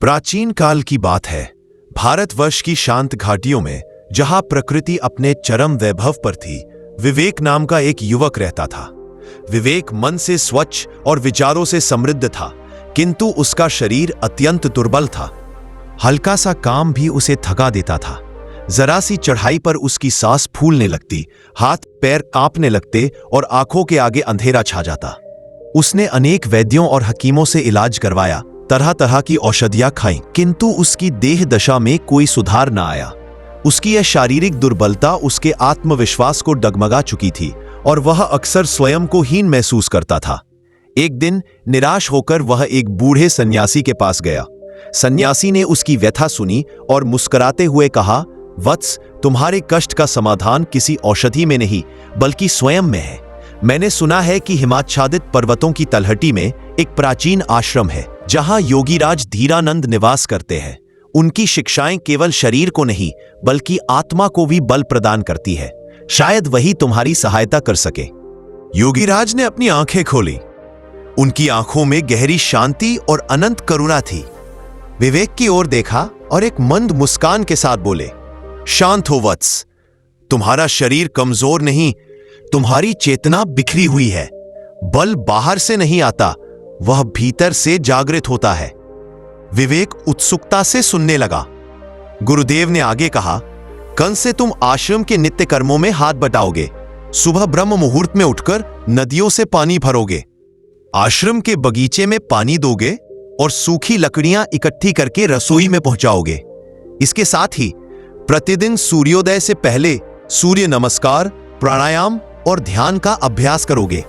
प्राचीन काल की बात है। भारतवर्ष की शांत घाटियों में, जहां प्रकृति अपने चरम वैभव पर थी, विवेक नाम का एक युवक रहता था। विवेक मन से स्वच्छ और विचारों से समृद्ध था, किंतु उसका शरीर अत्यंत दुर्बल था। हल्का सा काम भी उसे थका देता था। जरा सी चढ़ाई पर उसकी सांस फूलने लगती, हाथ पैर कांपने लगते और आंखों के आगे अंधेरा छा जाता। उसने अनेक वैद्यों और हकीमों से इलाज करवाया, तरह तरह की औषधियां खाईं, किंतु उसकी देह दशा में कोई सुधार न आया। उसकी यह शारीरिक दुर्बलता उसके आत्मविश्वास को डगमगा चुकी थी और वह अक्सर स्वयं को हीन महसूस करता था। एक दिन निराश होकर वह एक बूढ़े सन्यासी के पास गया। सन्यासी ने उसकी व्यथा सुनी और मुस्कुराते हुए कहा, वत्स, तुम्हारे कष्ट का समाधान किसी औषधि में नहीं बल्कि स्वयं में है। मैंने सुना है कि हिमाच्छादित पर्वतों की तलहटी में एक प्राचीन आश्रम है, जहां योगीराज धीरानंद निवास करते हैं। उनकी शिक्षाएं केवल शरीर को नहीं बल्कि आत्मा को भी बल प्रदान करती है। शायद वही तुम्हारी सहायता कर सके। योगीराज ने अपनी आंखें खोली। उनकी आंखों में गहरी शांति और अनंत करुणा थी। विवेक की ओर देखा और एक मंद मुस्कान के साथ बोले, शांत हो वत्स, तुम्हारा शरीर कमजोर नहीं, तुम्हारी चेतना बिखरी हुई है। बल बाहर से नहीं आता, वह भीतर से जागृत होता है। विवेक उत्सुकता से सुनने लगा। गुरुदेव ने आगे कहा, कल से तुम आश्रम के नित्य कर्मों में हाथ बटाओगे। सुबह ब्रह्म मुहूर्त में उठकर नदियों से पानी भरोगे, आश्रम के बगीचे में पानी दोगे और सूखी लकड़ियां इकट्ठी करके रसोई में पहुंचाओगे। इसके साथ ही प्रतिदिन सूर्योदय से पहले सूर्य नमस्कार, प्राणायाम और ध्यान का अभ्यास करोगे।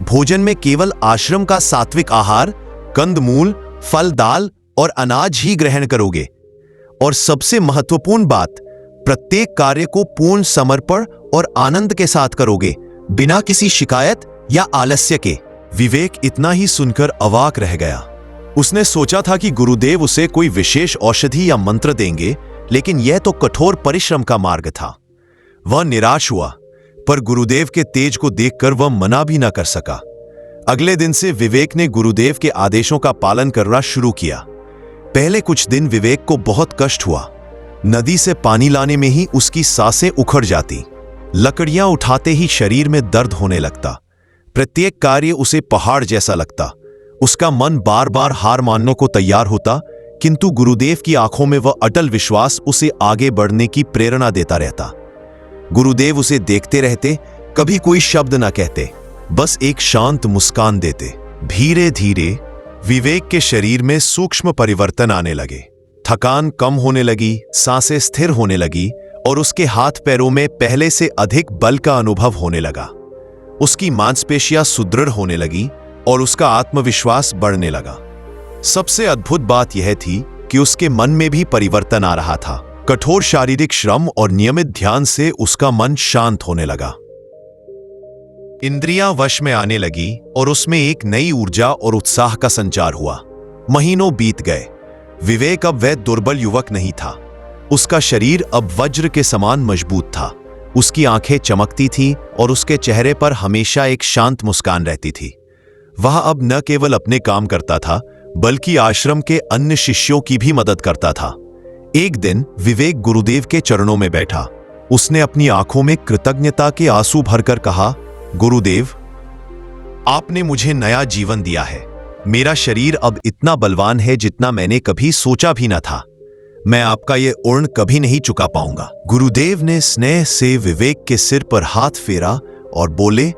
भोजन में केवल आश्रम का सात्विक आहार, कंदमूल, फल, दाल और अनाज ही ग्रहण करोगे। और सबसे महत्वपूर्ण बात, प्रत्येक कार्य को पूर्ण समर्पण और आनंद के साथ करोगे, बिना किसी शिकायत या आलस्य के। विवेक इतना ही सुनकर अवाक रह गया। उसने सोचा था कि गुरुदेव उसे कोई विशेष औषधि या मंत्र देंगे, लेकिन यह तो कठोर परिश्रम का मार्ग था। वह निराश हुआ, पर गुरुदेव के तेज को देखकर वह मना भी न कर सका। अगले दिन से विवेक ने गुरुदेव के आदेशों का पालन करना शुरू किया। पहले कुछ दिन विवेक को बहुत कष्ट हुआ। नदी से पानी लाने में ही उसकी सांसें उखड़ जाती, लकड़ियां उठाते ही शरीर में दर्द होने लगता, प्रत्येक कार्य उसे पहाड़ जैसा लगता। उसका मन बार बार हार मानने को तैयार होता, किंतु गुरुदेव की आंखों में वह अटल विश्वास उसे आगे बढ़ने की प्रेरणा देता रहता। गुरुदेव उसे देखते रहते, कभी कोई शब्द न कहते, बस एक शांत मुस्कान देते। धीरे धीरे विवेक के शरीर में सूक्ष्म परिवर्तन आने लगे। थकान कम होने लगी, सांसें स्थिर होने लगी और उसके हाथ पैरों में पहले से अधिक बल का अनुभव होने लगा। उसकी मांसपेशियां सुदृढ़ होने लगी और उसका आत्मविश्वास बढ़ने लगा। सबसे अद्भुत बात यह थी कि उसके मन में भी परिवर्तन आ रहा था। कठोर शारीरिक श्रम और नियमित ध्यान से उसका मन शांत होने लगा। इंद्रियां वश में आने लगी और उसमें एक नई ऊर्जा और उत्साह का संचार हुआ। महीनों बीत गए। विवेक अब वह दुर्बल युवक नहीं था। उसका शरीर अब वज्र के समान मजबूत था। उसकी आंखें चमकती थीं और उसके चेहरे पर हमेशा एक शांत मुस्कान रहती थी। वह अब न केवल अपने काम करता था, बल्कि आश्रम के अन्य शिष्यों की भी मदद करता था। एक दिन विवेक गुरुदेव के चरणों में बैठा। उसने अपनी आंखों में कृतज्ञता के आंसू भरकर कहा, गुरुदेव, आपने मुझे नया जीवन दिया है। मेरा शरीर अब इतना बलवान है जितना मैंने कभी सोचा भी न था। मैं आपका ये ऋण कभी नहीं चुका पाऊंगा। गुरुदेव ने स्नेह से विवेक के सिर पर हाथ फेरा और बोले,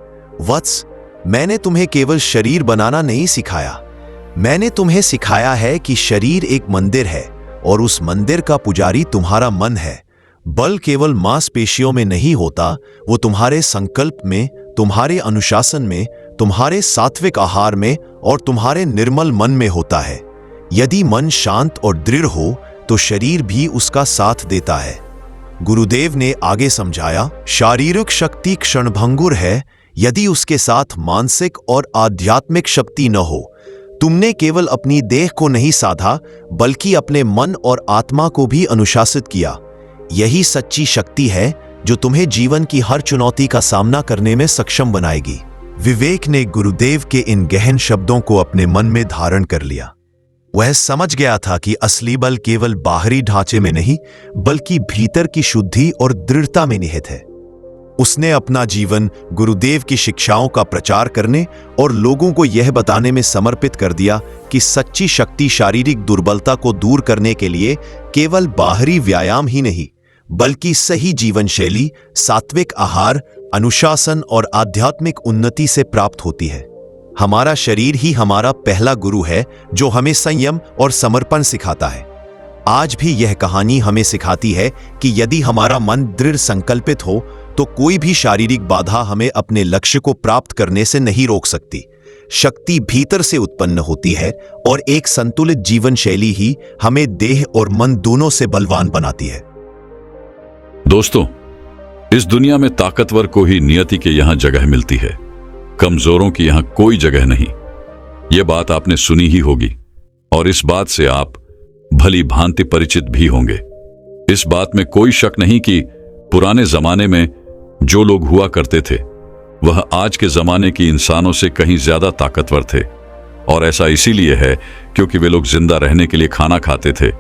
वत्स, मैंने तुम्हें केवल शरीर बनाना नहीं सिखाया, मैंने तुम्हें सिखाया है कि शरीर एक मंदिर है और उस मंदिर का पुजारी तुम्हारा मन है। बल केवल मांसपेशियों में नहीं होता, वो तुम्हारे संकल्प में, तुम्हारे अनुशासन में, तुम्हारे सात्विक आहार में और तुम्हारे निर्मल मन में होता है। यदि मन शांत और दृढ़ हो तो शरीर भी उसका साथ देता है। गुरुदेव ने आगे समझाया, शारीरिक शक्ति क्षणभंगुर है यदि उसके साथ मानसिक और आध्यात्मिक शक्ति न हो। तुमने केवल अपनी देह को नहीं साधा, बल्कि अपने मन और आत्मा को भी अनुशासित किया। यही सच्ची शक्ति है जो तुम्हें जीवन की हर चुनौती का सामना करने में सक्षम बनाएगी। विवेक ने गुरुदेव के इन गहन शब्दों को अपने मन में धारण कर लिया। वह समझ गया था कि असली बल केवल बाहरी ढांचे में नहीं, बल्कि भीतर की शुद्धि और दृढ़ता में निहित है। उसने अपना जीवन गुरुदेव की शिक्षाओं का प्रचार करने और लोगों को यह बताने में समर्पित कर दिया कि सच्ची शक्ति शारीरिक दुर्बलता को दूर करने के लिए केवल बाहरी व्यायाम ही नहीं, बल्कि सही जीवन शैली, सात्विक आहार, अनुशासन और आध्यात्मिक उन्नति से प्राप्त होती है। हमारा शरीर ही हमारा पहला गुरु है जो हमें संयम और समर्पण सिखाता है। आज भी यह कहानी हमें सिखाती है कि यदि हमारा मन दृढ़ संकल्पित हो तो कोई भी शारीरिक बाधा हमें अपने लक्ष्य को प्राप्त करने से नहीं रोक सकती। शक्ति भीतर से उत्पन्न होती है और एक संतुलित जीवन शैली ही हमें देह और मन दोनों से बलवान बनाती है। दोस्तों, इस दुनिया में ताकतवर को ही नियति के यहां जगह मिलती है, कमजोरों की यहां कोई जगह नहीं। यह बात आपने सुनी ही होगी और इस बात से आप भली भांति परिचित भी होंगे। इस बात में कोई शक नहीं कि पुराने जमाने में जो लोग हुआ करते थे वह आज के जमाने की इंसानों से कहीं ज्यादा ताकतवर थे। और ऐसा इसीलिए है क्योंकि वे लोग जिंदा रहने के लिए खाना खाते थे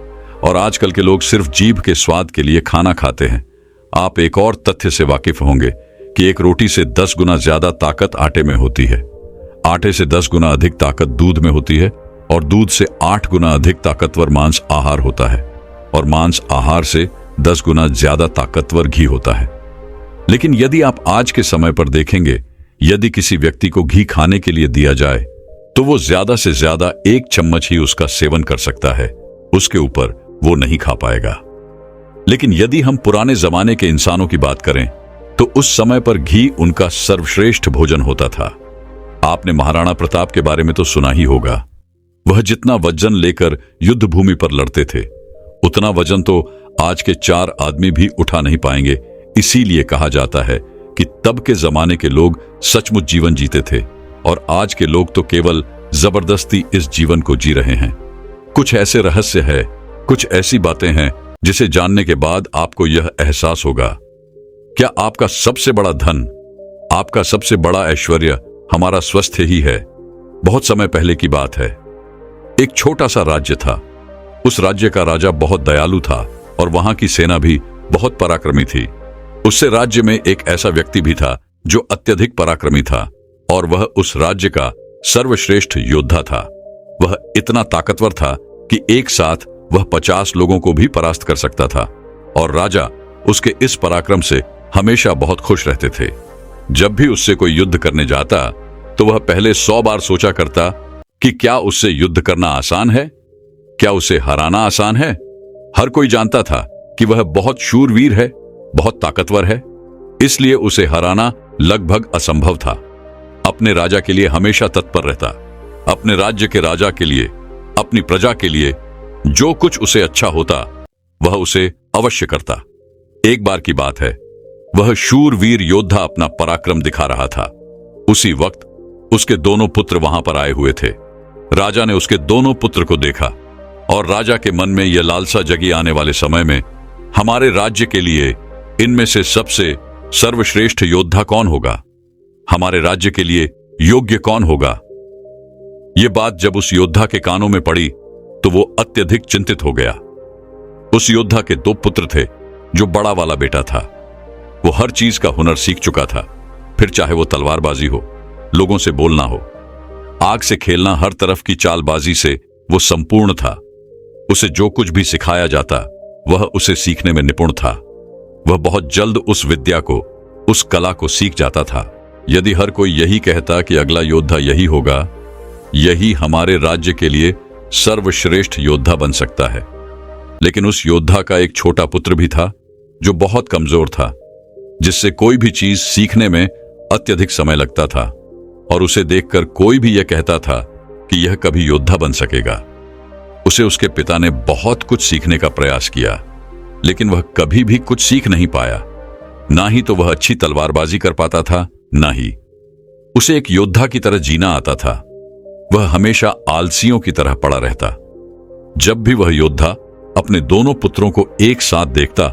और आजकल के लोग सिर्फ जीभ के स्वाद के लिए खाना खाते हैं। आप एक और तथ्य से वाकिफ होंगे कि एक रोटी से 10 गुना ज्यादा ताकत आटे में होती है, आटे से 10 गुना अधिक ताकत दूध में होती है और दूध से 8 गुना अधिक ताकतवर मांस आहार होता है और मांस आहार से 10 गुना ज्यादा ताकतवर घी होता है। लेकिन यदि आप आज के समय पर देखेंगे, यदि किसी व्यक्ति को घी खाने के लिए दिया जाए तो वो ज्यादा से ज्यादा 1 चम्मच ही उसका सेवन कर सकता है, उसके ऊपर वो नहीं खा पाएगा। लेकिन यदि हम पुराने जमाने के इंसानों की बात करें तो उस समय पर घी उनका सर्वश्रेष्ठ भोजन होता था। आपने महाराणा प्रताप के बारे में तो सुना ही होगा। वह जितना वजन लेकर युद्ध भूमि पर लड़ते थे उतना वजन तो आज के 4 आदमी भी उठा नहीं पाएंगे। इसीलिए कहा जाता है कि तब के जमाने के लोग सचमुच जीवन जीते थे और आज के लोग तो केवल जबरदस्ती इस जीवन को जी रहे हैं। कुछ ऐसे रहस्य है, कुछ ऐसी बातें हैं जिसे जानने के बाद आपको यह एहसास होगा, क्या आपका सबसे बड़ा धन, आपका सबसे बड़ा ऐश्वर्य हमारा स्वास्थ्य ही है। बहुत समय पहले की बात है, एक छोटा सा राज्य था। उस राज्य का राजा बहुत दयालु था और वहां की सेना भी बहुत पराक्रमी थी। उससे राज्य में एक ऐसा व्यक्ति भी था जो अत्यधिक पराक्रमी था और वह उस राज्य का सर्वश्रेष्ठ योद्धा था। वह इतना ताकतवर था कि एक साथ वह 50 लोगों को भी परास्त कर सकता था और राजा उसके इस पराक्रम से हमेशा बहुत खुश रहते थे। जब भी उससे कोई युद्ध करने जाता तो वह पहले 100 बार सोचा करता कि क्या उससे युद्ध करना आसान है, क्या उसे हराना आसान है। हर कोई जानता था कि वह बहुत शूरवीर है, बहुत ताकतवर है, इसलिए उसे हराना लगभग असंभव था। अपने राजा के लिए हमेशा तत्पर रहता, अपने राज्य के राजा के लिए, अपनी प्रजा के लिए जो कुछ उसे अच्छा होता वह उसे अवश्य करता। एक बार की बात है, वह शूरवीर योद्धा अपना पराक्रम दिखा रहा था। उसी वक्त उसके दोनों पुत्र वहां पर आए हुए थे। राजा ने उसके दोनों पुत्र को देखा और राजा के मन में यह लालसा जगी, आने वाले समय में हमारे राज्य के लिए इनमें से सबसे सर्वश्रेष्ठ योद्धा कौन होगा, हमारे राज्य के लिए योग्य कौन होगा। यह बात जब उस योद्धा के कानों में पड़ी तो वो अत्यधिक चिंतित हो गया। उस योद्धा के 2 पुत्र थे। जो बड़ा वाला बेटा था वो हर चीज का हुनर सीख चुका था, फिर चाहे वो तलवारबाजी हो, लोगों से बोलना हो, आग से खेलना, हर तरफ की चालबाजी से वो संपूर्ण था। उसे जो कुछ भी सिखाया जाता वह उसे सीखने में निपुण था। वह बहुत जल्द उस विद्या को, उस कला को सीख जाता था। यदि हर कोई यही कहता कि अगला योद्धा यही होगा, यही हमारे राज्य के लिए सर्वश्रेष्ठ योद्धा बन सकता है, लेकिन उस योद्धा का एक छोटा पुत्र भी था जो बहुत कमजोर था, जिससे कोई भी चीज सीखने में अत्यधिक समय लगता था और उसे देखकर कोई भी यह कहता था कि यह कभी योद्धा बन सकेगा। उसे उसके पिता ने बहुत कुछ सीखने का प्रयास किया, लेकिन वह कभी भी कुछ सीख नहीं पाया। ना ही तो वह अच्छी तलवारबाजी कर पाता था, ना ही उसे एक योद्धा की तरह जीना आता था। वह हमेशा आलसियों की तरह पड़ा रहता। जब भी वह योद्धा अपने दोनों पुत्रों को एक साथ देखता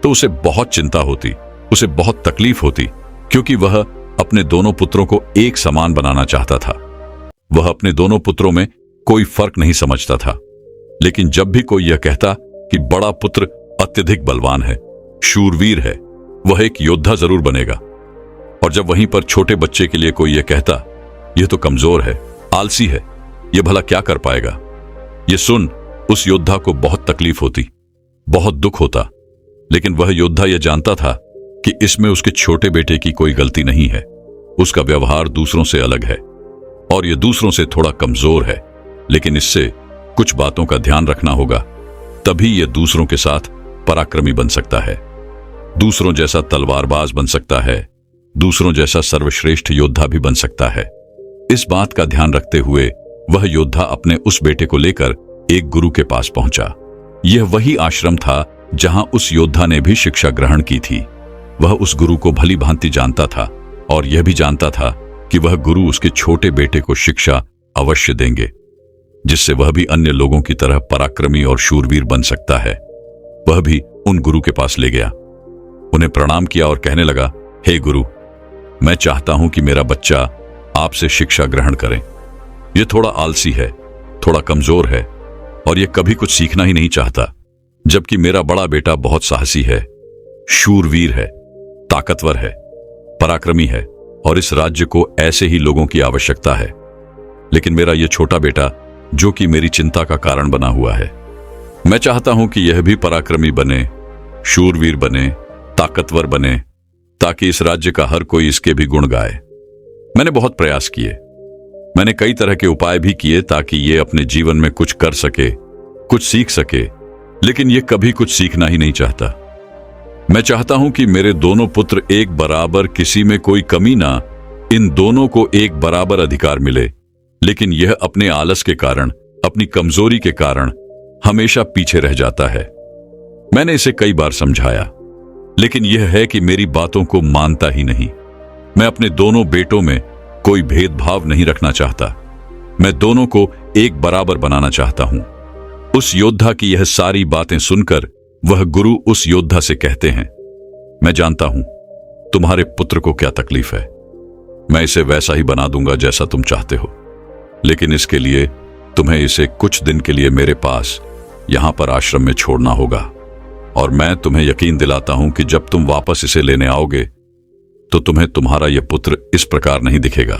तो उसे बहुत चिंता होती, उसे बहुत तकलीफ होती, क्योंकि वह अपने दोनों पुत्रों को एक समान बनाना चाहता था। वह अपने दोनों पुत्रों में कोई फर्क नहीं समझता था। लेकिन जब भी कोई यह कहता कि बड़ा पुत्र अत्यधिक बलवान है, शूरवीर है, वह एक योद्धा जरूर बनेगा, और जब वहीं पर छोटे बच्चे के लिए कोई यह कहता यह तो कमजोर है, आलसी है, यह भला क्या कर पाएगा, यह सुन उस योद्धा को बहुत तकलीफ होती, बहुत दुख होता। लेकिन वह योद्धा यह जानता था कि इसमें उसके छोटे बेटे की कोई गलती नहीं है। उसका व्यवहार दूसरों से अलग है और यह दूसरों से थोड़ा कमजोर है, लेकिन इससे कुछ बातों का ध्यान रखना होगा, तभी यह दूसरों के साथ पराक्रमी बन सकता है, दूसरों जैसा तलवारबाज बन सकता है, दूसरों जैसा सर्वश्रेष्ठ योद्धा भी बन सकता है। इस बात का ध्यान रखते हुए वह योद्धा अपने उस बेटे को लेकर एक गुरु के पास पहुंचा। यह वही आश्रम था जहां उस योद्धा ने भी शिक्षा ग्रहण की थी। वह उस गुरु को भली भांति जानता था और यह भी जानता था कि वह गुरु उसके छोटे बेटे को शिक्षा अवश्य देंगे, जिससे वह भी अन्य लोगों की तरह पराक्रमी और शूरवीर बन सकता है। वह भी उन गुरु के पास ले गया, उन्हें प्रणाम किया और कहने लगा, हे गुरु, मैं चाहता हूं कि मेरा बच्चा आपसे शिक्षा ग्रहण करे। यह थोड़ा आलसी है, थोड़ा कमजोर है और यह कभी कुछ सीखना ही नहीं चाहता, जबकि मेरा बड़ा बेटा बहुत साहसी है, शूरवीर है, ताकतवर है, पराक्रमी है और इस राज्य को ऐसे ही लोगों की आवश्यकता है। लेकिन मेरा यह छोटा बेटा, जो कि मेरी चिंता का कारण बना हुआ है, मैं चाहता हूं कि यह भी पराक्रमी बने, शूरवीर बने, ताकतवर बने, ताकि इस राज्य का हर कोई इसके भी गुण गाए। मैंने बहुत प्रयास किए, मैंने कई तरह के उपाय भी किए ताकि ये अपने जीवन में कुछ कर सके, कुछ सीख सके, लेकिन ये कभी कुछ सीखना ही नहीं चाहता। मैं चाहता हूं कि मेरे दोनों पुत्र एक बराबर, किसी में कोई कमी ना, इन दोनों को एक बराबर अधिकार मिले, लेकिन यह अपने आलस के कारण, अपनी कमजोरी के कारण हमेशा पीछे रह जाता है। मैंने इसे कई बार समझाया, लेकिन यह है कि मेरी बातों को मानता ही नहीं। मैं अपने दोनों बेटों में कोई भेदभाव नहीं रखना चाहता, मैं दोनों को एक बराबर बनाना चाहता हूं। उस योद्धा की यह सारी बातें सुनकर वह गुरु उस योद्धा से कहते हैं, मैं जानता हूं तुम्हारे पुत्र को क्या तकलीफ है, मैं इसे वैसा ही बना दूंगा जैसा तुम चाहते हो, लेकिन इसके लिए तुम्हें इसे कुछ दिन के लिए मेरे पास यहां पर आश्रम में छोड़ना होगा, और मैं तुम्हें यकीन दिलाता हूं कि जब तुम वापस इसे लेने आओगे तो तुम्हें तुम्हारा यह पुत्र इस प्रकार नहीं दिखेगा।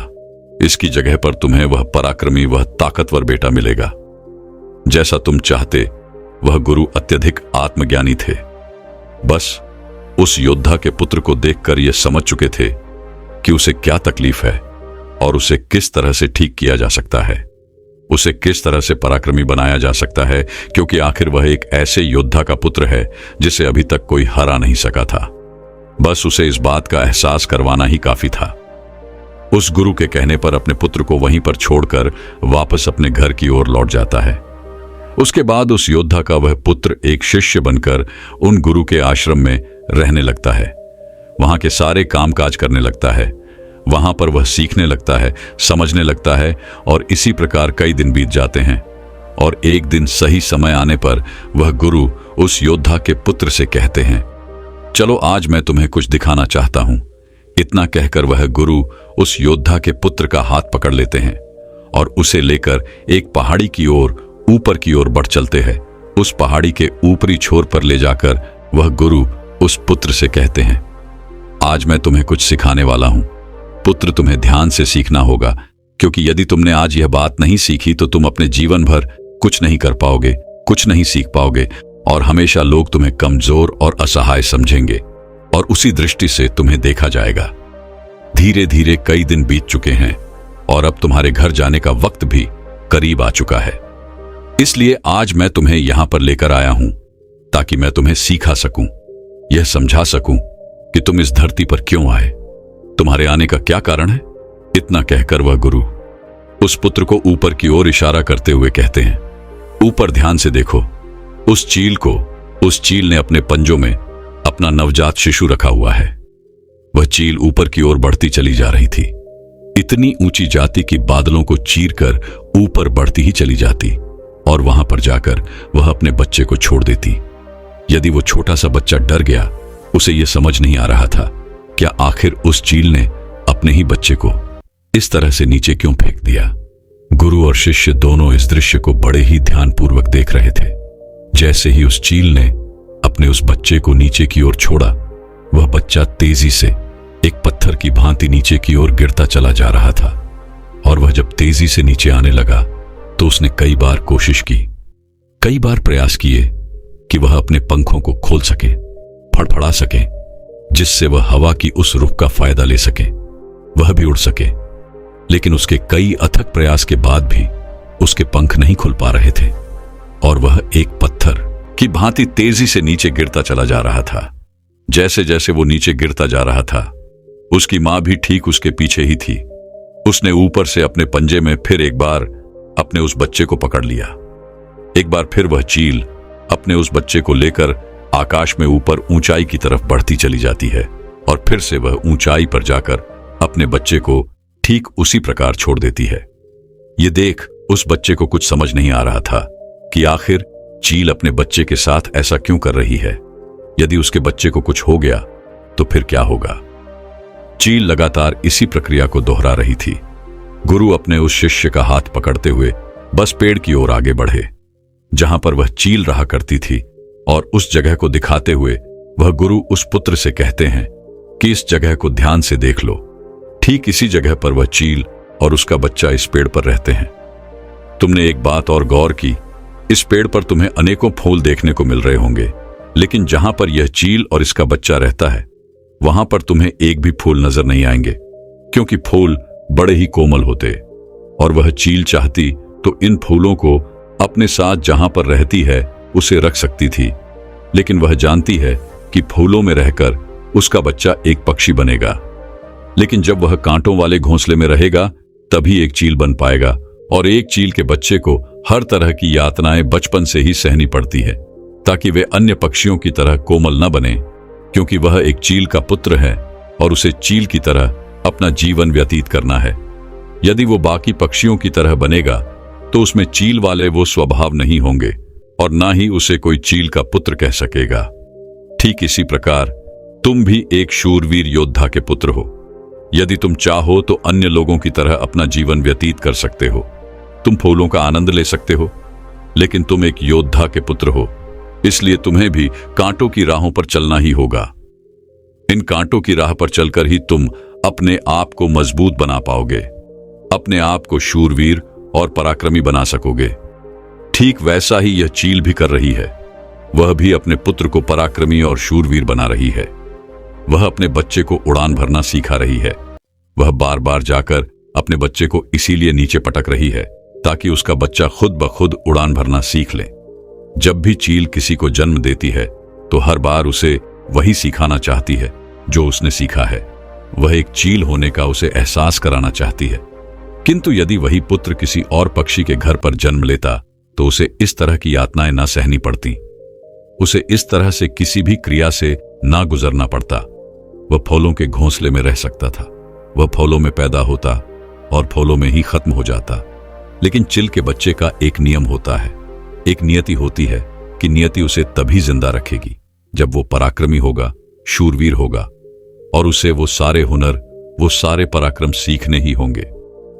इसकी जगह पर तुम्हें वह पराक्रमी, वह ताकतवर बेटा मिलेगा जैसा तुम चाहते। वह गुरु अत्यधिक आत्मज्ञानी थे, बस उस योद्धा के पुत्र को देखकर यह समझ चुके थे कि उसे क्या तकलीफ है और उसे किस तरह से ठीक किया जा सकता है, उसे किस तरह से पराक्रमी बनाया जा सकता है, क्योंकि आखिर वह एक ऐसे योद्धा का पुत्र है जिसे अभी तक कोई हरा नहीं सका था। बस उसे इस बात का एहसास करवाना ही काफी था। उस गुरु के कहने पर अपने पुत्र को वहीं पर छोड़कर वापस अपने घर की ओर लौट जाता है। उसके बाद उस योद्धा का वह पुत्र एक शिष्य बनकर उन गुरु के आश्रम में रहने लगता है, वहां के सारे कामकाज करने लगता है, वहां पर वह सीखने लगता है, समझने लगता है, और इसी प्रकार कई दिन बीत जाते हैं। और एक दिन सही समय आने पर वह गुरु उस योद्धा के पुत्र से कहते हैं, चलो आज मैं तुम्हें कुछ दिखाना चाहता हूं। इतना कहकर वह गुरु उस योद्धा के पुत्र का हाथ पकड़ लेते हैं और उसे लेकर एक पहाड़ी की ओर, ऊपर की ओर बढ़ चलते हैं। उस पहाड़ी के ऊपरी छोर पर ले जाकर वह गुरु उस पुत्र से कहते हैं, आज मैं तुम्हें कुछ सिखाने वाला हूं। पुत्र, तुम्हें ध्यान से सीखना होगा, क्योंकि यदि तुमने आज यह बात नहीं सीखी तो तुम अपने जीवन भर कुछ नहीं कर पाओगे, कुछ नहीं सीख पाओगे, और हमेशा लोग तुम्हें कमजोर और असहाय समझेंगे और उसी दृष्टि से तुम्हें देखा जाएगा। धीरे धीरे कई दिन बीत चुके हैं और अब तुम्हारे घर जाने का वक्त भी करीब आ चुका है। इसलिए आज मैं तुम्हें यहां पर लेकर आया हूं ताकि मैं तुम्हें सिखा सकूं, यह समझा सकूं कि तुम इस धरती पर क्यों आए, तुम्हारे आने का क्या कारण है। इतना कहकर वह गुरु उस पुत्र को ऊपर की ओर इशारा करते हुए कहते हैं, ऊपर ध्यान से देखो, उस चील को, उस चील ने अपने पंजों में अपना नवजात शिशु रखा हुआ है। वह चील ऊपर की ओर बढ़ती चली जा रही थी, इतनी ऊंची जाती कि बादलों को चीरकर ऊपर बढ़ती ही चली जाती और वहां पर जाकर वह अपने बच्चे को छोड़ देती। यदि वो छोटा सा बच्चा डर गया, उसे यह समझ नहीं आ रहा था क्या आखिर उस चील ने अपने ही बच्चे को इस तरह से नीचे क्यों फेंक दिया। गुरु और शिष्य दोनों इस दृश्य को बड़े ही ध्यानपूर्वक देख रहे थे। जैसे ही उस चील ने अपने उस बच्चे को नीचे की ओर छोड़ा, वह बच्चा तेजी से एक पत्थर की भांति नीचे की ओर गिरता चला जा रहा था। और वह जब तेजी से नीचे आने लगा तो उसने कई बार कोशिश की, कई बार प्रयास किए कि वह अपने पंखों को खोल सके, फड़फड़ा सके, जिससे वह हवा की उस रुख का फायदा ले सके, वह भी उड़ सके। लेकिन उसके कई अथक प्रयास के बाद भी उसके पंख नहीं खुल पा रहे थे और वह एक पत्थर की भांति तेजी से नीचे गिरता चला जा रहा था। जैसे जैसे वो नीचे गिरता जा रहा था, उसकी मां भी ठीक उसके पीछे ही थी। उसने ऊपर से अपने पंजे में फिर एक बार अपने उस बच्चे को पकड़ लिया। एक बार फिर वह चील अपने उस बच्चे को लेकर आकाश में ऊपर ऊंचाई की तरफ बढ़ती चली जाती है और फिर से वह ऊंचाई पर जाकर अपने बच्चे को ठीक उसी प्रकार छोड़ देती है। ये देख उस बच्चे को कुछ समझ नहीं आ रहा था कि आखिर चील अपने बच्चे के साथ ऐसा क्यों कर रही है। यदि उसके बच्चे को कुछ हो गया तो फिर क्या होगा। चील लगातार इसी प्रक्रिया को दोहरा रही थी। गुरु अपने उस शिष्य का हाथ पकड़ते हुए बस पेड़ की ओर आगे बढ़े जहां पर वह चील रहा करती थी, और उस जगह को दिखाते हुए वह गुरु उस पुत्र से कहते हैं कि इस जगह को ध्यान से देख लो। ठीक इसी जगह पर वह चील और उसका बच्चा इस पेड़ पर रहते हैं। तुमने एक बात और गौर की, इस पेड़ पर तुम्हें अनेकों फूल देखने को मिल रहे होंगे, लेकिन जहां पर यह चील और इसका बच्चा रहता है वहां पर तुम्हें एक भी फूल नजर नहीं आएंगे, क्योंकि फूल बड़े ही कोमल होते। और वह चील चाहती तो इन फूलों को अपने साथ जहां पर रहती है उसे रख सकती थी, लेकिन वह जानती है कि फूलों में रहकर उसका बच्चा एक पक्षी बनेगा। लेकिन जब वह कांटों वाले घोंसले में रहेगा तभी एक चील बन पाएगा, और एक चील के बच्चे को हर तरह की यातनाएं बचपन से ही सहनी पड़ती है ताकि वे अन्य पक्षियों की तरह कोमल न बने, क्योंकि वह एक चील का पुत्र है और उसे चील की तरह अपना जीवन व्यतीत करना है। यदि वो बाकी पक्षियों की तरह बनेगा तो उसमें चील वाले वो स्वभाव नहीं होंगे और ना ही उसे कोई चील का पुत्र कह सकेगा। ठीक इसी प्रकार तुम भी एक शूरवीर योद्धा के पुत्र हो। यदि तुम चाहो तो अन्य लोगों की तरह अपना जीवन व्यतीत कर सकते हो, तुम फूलों का आनंद ले सकते हो, लेकिन तुम एक योद्धा के पुत्र हो, इसलिए तुम्हें भी कांटों की राहों पर चलना ही होगा। इन कांटों की राह पर चलकर ही तुम अपने आप को मजबूत बना पाओगे, अपने आप को शूरवीर और पराक्रमी बना सकोगे। ठीक वैसा ही यह चील भी कर रही है। वह भी अपने पुत्र को पराक्रमी और शूरवीर बना रही है। वह अपने बच्चे को उड़ान भरना सिखा रही है। वह बार बार जाकर अपने बच्चे को इसीलिए नीचे पटक रही है ताकि उसका बच्चा खुद ब खुद उड़ान भरना सीख ले। जब भी चील किसी को जन्म देती है तो हर बार उसे वही सिखाना चाहती है जो उसने सीखा है। वह एक चील होने का उसे एहसास कराना चाहती है। किंतु यदि वही पुत्र किसी और पक्षी के घर पर जन्म लेता तो उसे इस तरह की यातनाएं ना सहनी पड़ती, उसे इस तरह से किसी भी क्रिया से ना गुजरना पड़ता। वह फूलों के घोंसले में रह सकता था, वह फूलों में पैदा होता और फूलों में ही खत्म हो जाता। लेकिन चिल के बच्चे का एक नियम होता है, एक नियति होती है कि नियति उसे तभी जिंदा रखेगी जब वो पराक्रमी होगा, शूरवीर होगा, और उसे वो सारे हुनर, वो सारे पराक्रम सीखने ही होंगे।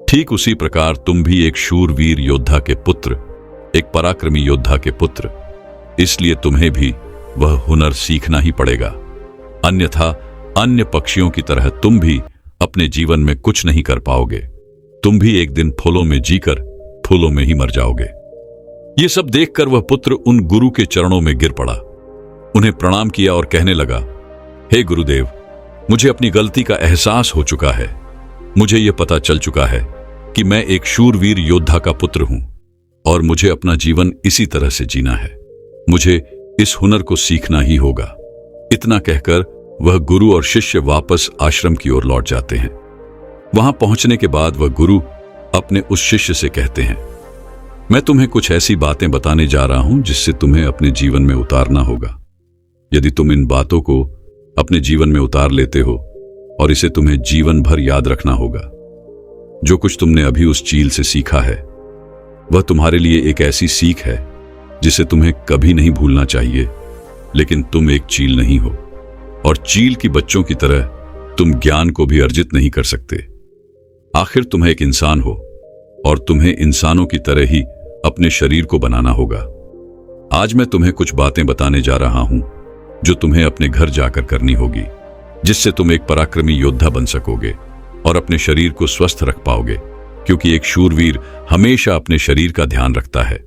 ठीक उसी प्रकार तुम भी एक शूरवीर योद्धा के पुत्र, एक पराक्रमी योद्धा के पुत्र, इसलिए तुम्हें भी वह हुनर सीखना ही पड़ेगा। अन्यथा अन्य पक्षियों की तरह तुम भी अपने जीवन में कुछ नहीं कर पाओगे। तुम भी एक दिन फूलों में जीकर फूलों में ही मर जाओगे। ये सब देखकर वह पुत्र उन गुरु के चरणों में गिर पड़ा, उन्हें प्रणाम किया और कहने लगा, हे गुरुदेव, मुझे अपनी गलती का एहसास हो चुका है। मुझे यह पता चल चुका है कि मैं एक शूरवीर योद्धा का पुत्र हूं और मुझे अपना जीवन इसी तरह से जीना है। मुझे इस हुनर को सीखना ही होगा। इतना कहकर वह गुरु और शिष्य वापस आश्रम की ओर लौट जाते हैं। वहां पहुंचने के बाद वह गुरु अपने उस शिष्य से कहते हैं, मैं तुम्हें कुछ ऐसी बातें बताने जा रहा हूं जिससे तुम्हें अपने जीवन में उतारना होगा। यदि तुम इन बातों को अपने जीवन में उतार लेते हो और इसे तुम्हें जीवन भर याद रखना होगा। जो कुछ तुमने अभी उस चील से सीखा है वह तुम्हारे लिए एक ऐसी सीख है जिसे तुम्हें कभी नहीं भूलना चाहिए। लेकिन तुम एक चील नहीं हो और चील की बच्चों की तरह तुम ज्ञान को भी अर्जित नहीं कर सकते। आखिर तुम एक इंसान हो और तुम्हें इंसानों की तरह ही अपने शरीर को बनाना होगा। आज मैं तुम्हें कुछ बातें बताने जा रहा हूं जो तुम्हें अपने घर जाकर करनी होगी, जिससे तुम एक पराक्रमी योद्धा बन सकोगे और अपने शरीर को स्वस्थ रख पाओगे, क्योंकि एक शूरवीर हमेशा अपने शरीर का ध्यान रखता है।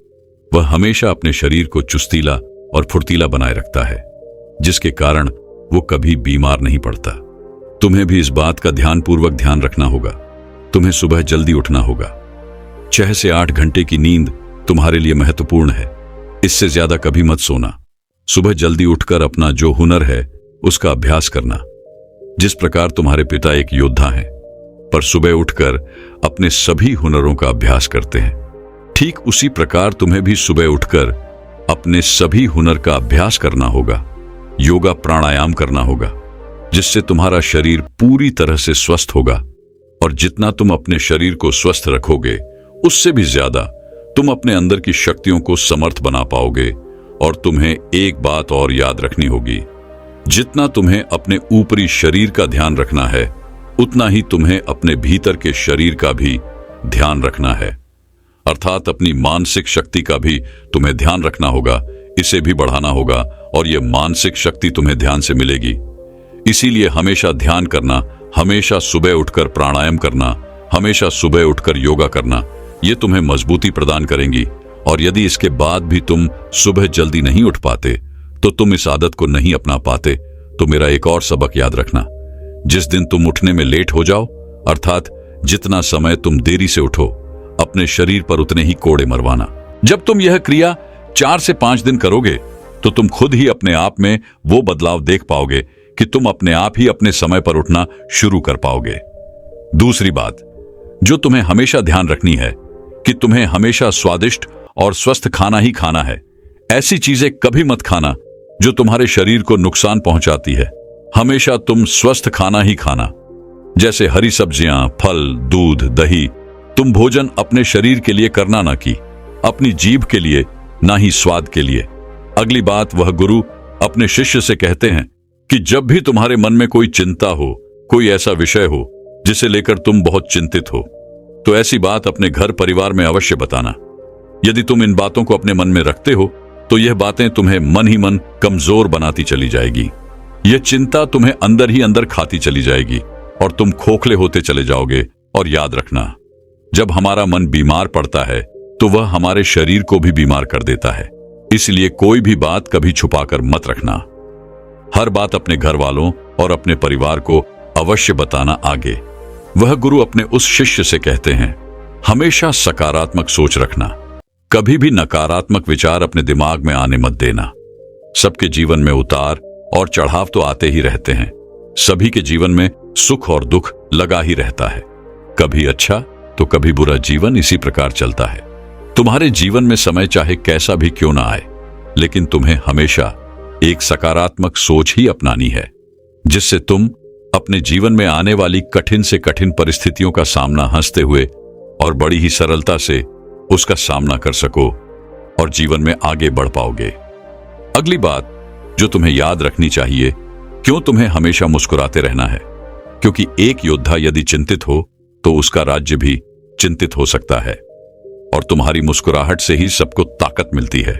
वह हमेशा अपने शरीर को चुस्तीला और फुर्तीला बनाए रखता है, जिसके कारण वो कभी बीमार नहीं पड़ता। तुम्हें भी इस बात का ध्यानपूर्वक ध्यान रखना होगा। तुम्हें सुबह जल्दी उठना होगा। 6 से 8 घंटे की नींद तुम्हारे लिए महत्वपूर्ण है। इससे ज्यादा कभी मत सोना। सुबह जल्दी उठकर अपना जो हुनर है उसका अभ्यास करना। जिस प्रकार तुम्हारे पिता एक योद्धा हैं, पर सुबह उठकर अपने सभी हुनरों का अभ्यास करते हैं, ठीक उसी प्रकार तुम्हें भी सुबह उठकर अपने सभी हुनर का अभ्यास करना होगा। योगा प्राणायाम करना होगा, जिससे तुम्हारा शरीर पूरी तरह से स्वस्थ होगा। और जितना तुम अपने शरीर को स्वस्थ रखोगे, उससे भी ज्यादा तुम अपने अंदर की शक्तियों को समर्थ बना पाओगे। और तुम्हें एक बात और याद रखनी होगी, जितना तुम्हें अपने ऊपरी शरीर का ध्यान रखना है, उतना ही तुम्हें अपने भीतर के शरीर का भी ध्यान रखना है। अर्थात अपनी मानसिक शक्ति का भी तुम्हें ध्यान रखना होगा, इसे भी बढ़ाना होगा। और यह मानसिक शक्ति तुम्हें ध्यान से मिलेगी। इसीलिए हमेशा ध्यान करना, हमेशा सुबह उठकर प्राणायाम करना, हमेशा सुबह उठकर योगा करना, ये तुम्हें मजबूती प्रदान करेंगी। और यदि इसके बाद भी तुम सुबह जल्दी नहीं उठ पाते, तो तुम इस आदत को नहीं अपना पाते, तो मेरा एक और सबक याद रखना। जिस दिन तुम उठने में लेट हो जाओ, अर्थात जितना समय तुम देरी से उठो, अपने शरीर पर उतने ही कोड़े मरवाना। जब तुम यह क्रिया 4 से 5 दिन करोगे, तो तुम खुद ही अपने आप में वो बदलाव देख पाओगे कि तुम अपने आप ही अपने समय पर उठना शुरू कर पाओगे। दूसरी बात जो तुम्हें हमेशा ध्यान रखनी है कि तुम्हें हमेशा स्वादिष्ट और स्वस्थ खाना ही खाना है। ऐसी चीजें कभी मत खाना जो तुम्हारे शरीर को नुकसान पहुंचाती है। हमेशा तुम स्वस्थ खाना ही खाना, जैसे हरी सब्जियां, फल, दूध, दही। तुम भोजन अपने शरीर के लिए करना ना कि अपनी जीभ के लिए, ना ही स्वाद के लिए। अगली बात, वह गुरु अपने शिष्य से कहते हैं कि जब भी तुम्हारे मन में कोई चिंता हो, कोई ऐसा विषय हो जिसे लेकर तुम बहुत चिंतित हो, तो ऐसी बात अपने घर परिवार में अवश्य बताना। यदि तुम इन बातों को अपने मन में रखते हो, तो यह बातें तुम्हें मन ही मन कमजोर बनाती चली जाएगी। यह चिंता तुम्हें अंदर ही अंदर खाती चली जाएगी और तुम खोखले होते चले जाओगे। और याद रखना, जब हमारा मन बीमार पड़ता है, तो वह हमारे शरीर को भी बीमार कर देता है। इसलिए कोई भी बात कभी छुपाकर मत रखना। हर बात अपने घर वालों और अपने परिवार को अवश्य बताना आगे। वह गुरु अपने उस शिष्य से कहते हैं, हमेशा सकारात्मक सोच रखना, कभी भी नकारात्मक विचार अपने दिमाग में आने मत देना। सबके जीवन में उतार और चढ़ाव तो आते ही रहते हैं। सभी के जीवन में सुख और दुख लगा ही रहता है। कभी अच्छा तो कभी बुरा जीवन इसी प्रकार चलता है। तुम्हारे जीवन में समय चाहे कैसा भी क्यों ना आए, लेकिन तुम्हें हमेशा एक सकारात्मक सोच ही अपनानी है, जिससे तुम अपने जीवन में आने वाली कठिन से कठिन परिस्थितियों का सामना हंसते हुए और बड़ी ही सरलता से उसका सामना कर सको और जीवन में आगे बढ़ पाओगे। अगली बात जो तुम्हें याद रखनी चाहिए, क्यों तुम्हें हमेशा मुस्कुराते रहना है, क्योंकि एक योद्धा यदि चिंतित हो तो उसका राज्य भी चिंतित हो सकता है। और तुम्हारी मुस्कुराहट से ही सबको ताकत मिलती है।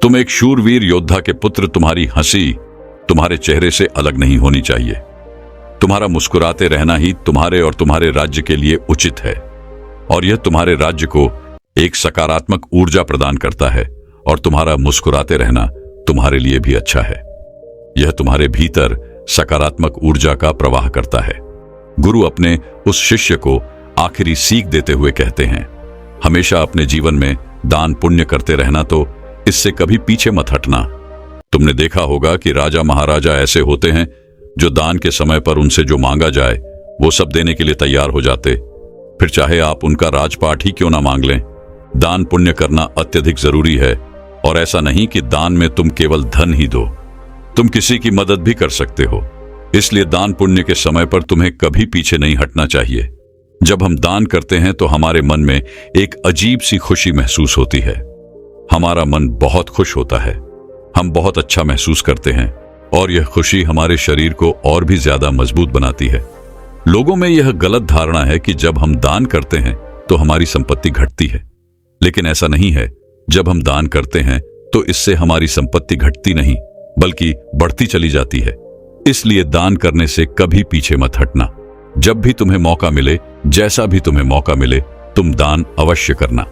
तुम एक शूरवीर योद्धा के पुत्र, तुम्हारी हंसी तुम्हारे चेहरे से अलग नहीं होनी चाहिए। तुम्हारा मुस्कुराते रहना ही तुम्हारे और तुम्हारे राज्य के लिए उचित है। और यह तुम्हारे राज्य को एक सकारात्मक ऊर्जा प्रदान करता है। और तुम्हारा मुस्कुराते रहना तुम्हारे लिए भी अच्छा है। यह तुम्हारे भीतर सकारात्मक ऊर्जा का प्रवाह करता है। गुरु अपने उस शिष्य को आखिरी सीख देते हुए कहते हैं, हमेशा अपने जीवन में दान पुण्य करते रहना, तो इससे कभी पीछे मत हटना। तुमने देखा होगा कि राजा महाराजा ऐसे होते हैं जो दान के समय पर उनसे जो मांगा जाए वो सब देने के लिए तैयार हो जाते, फिर चाहे आप उनका राजपाट ही क्यों ना मांग लें। दान पुण्य करना अत्यधिक जरूरी है। और ऐसा नहीं कि दान में तुम केवल धन ही दो, तुम किसी की मदद भी कर सकते हो। इसलिए दान पुण्य के समय पर तुम्हें कभी पीछे नहीं हटना चाहिए। जब हम दान करते हैं तो हमारे मन में एक अजीब सी खुशी महसूस होती है। हमारा मन बहुत खुश होता है, हम बहुत अच्छा महसूस करते हैं और यह खुशी हमारे शरीर को और भी ज्यादा मजबूत बनाती है। लोगों में यह गलत धारणा है कि जब हम दान करते हैं तो हमारी संपत्ति घटती है। लेकिन ऐसा नहीं है। जब हम दान करते हैं तो इससे हमारी संपत्ति घटती नहीं बल्कि बढ़ती चली जाती है। इसलिए दान करने से कभी पीछे मत हटना। जब भी तुम्हें मौका मिले, जैसा भी तुम्हें मौका मिले, तुम दान अवश्य करना।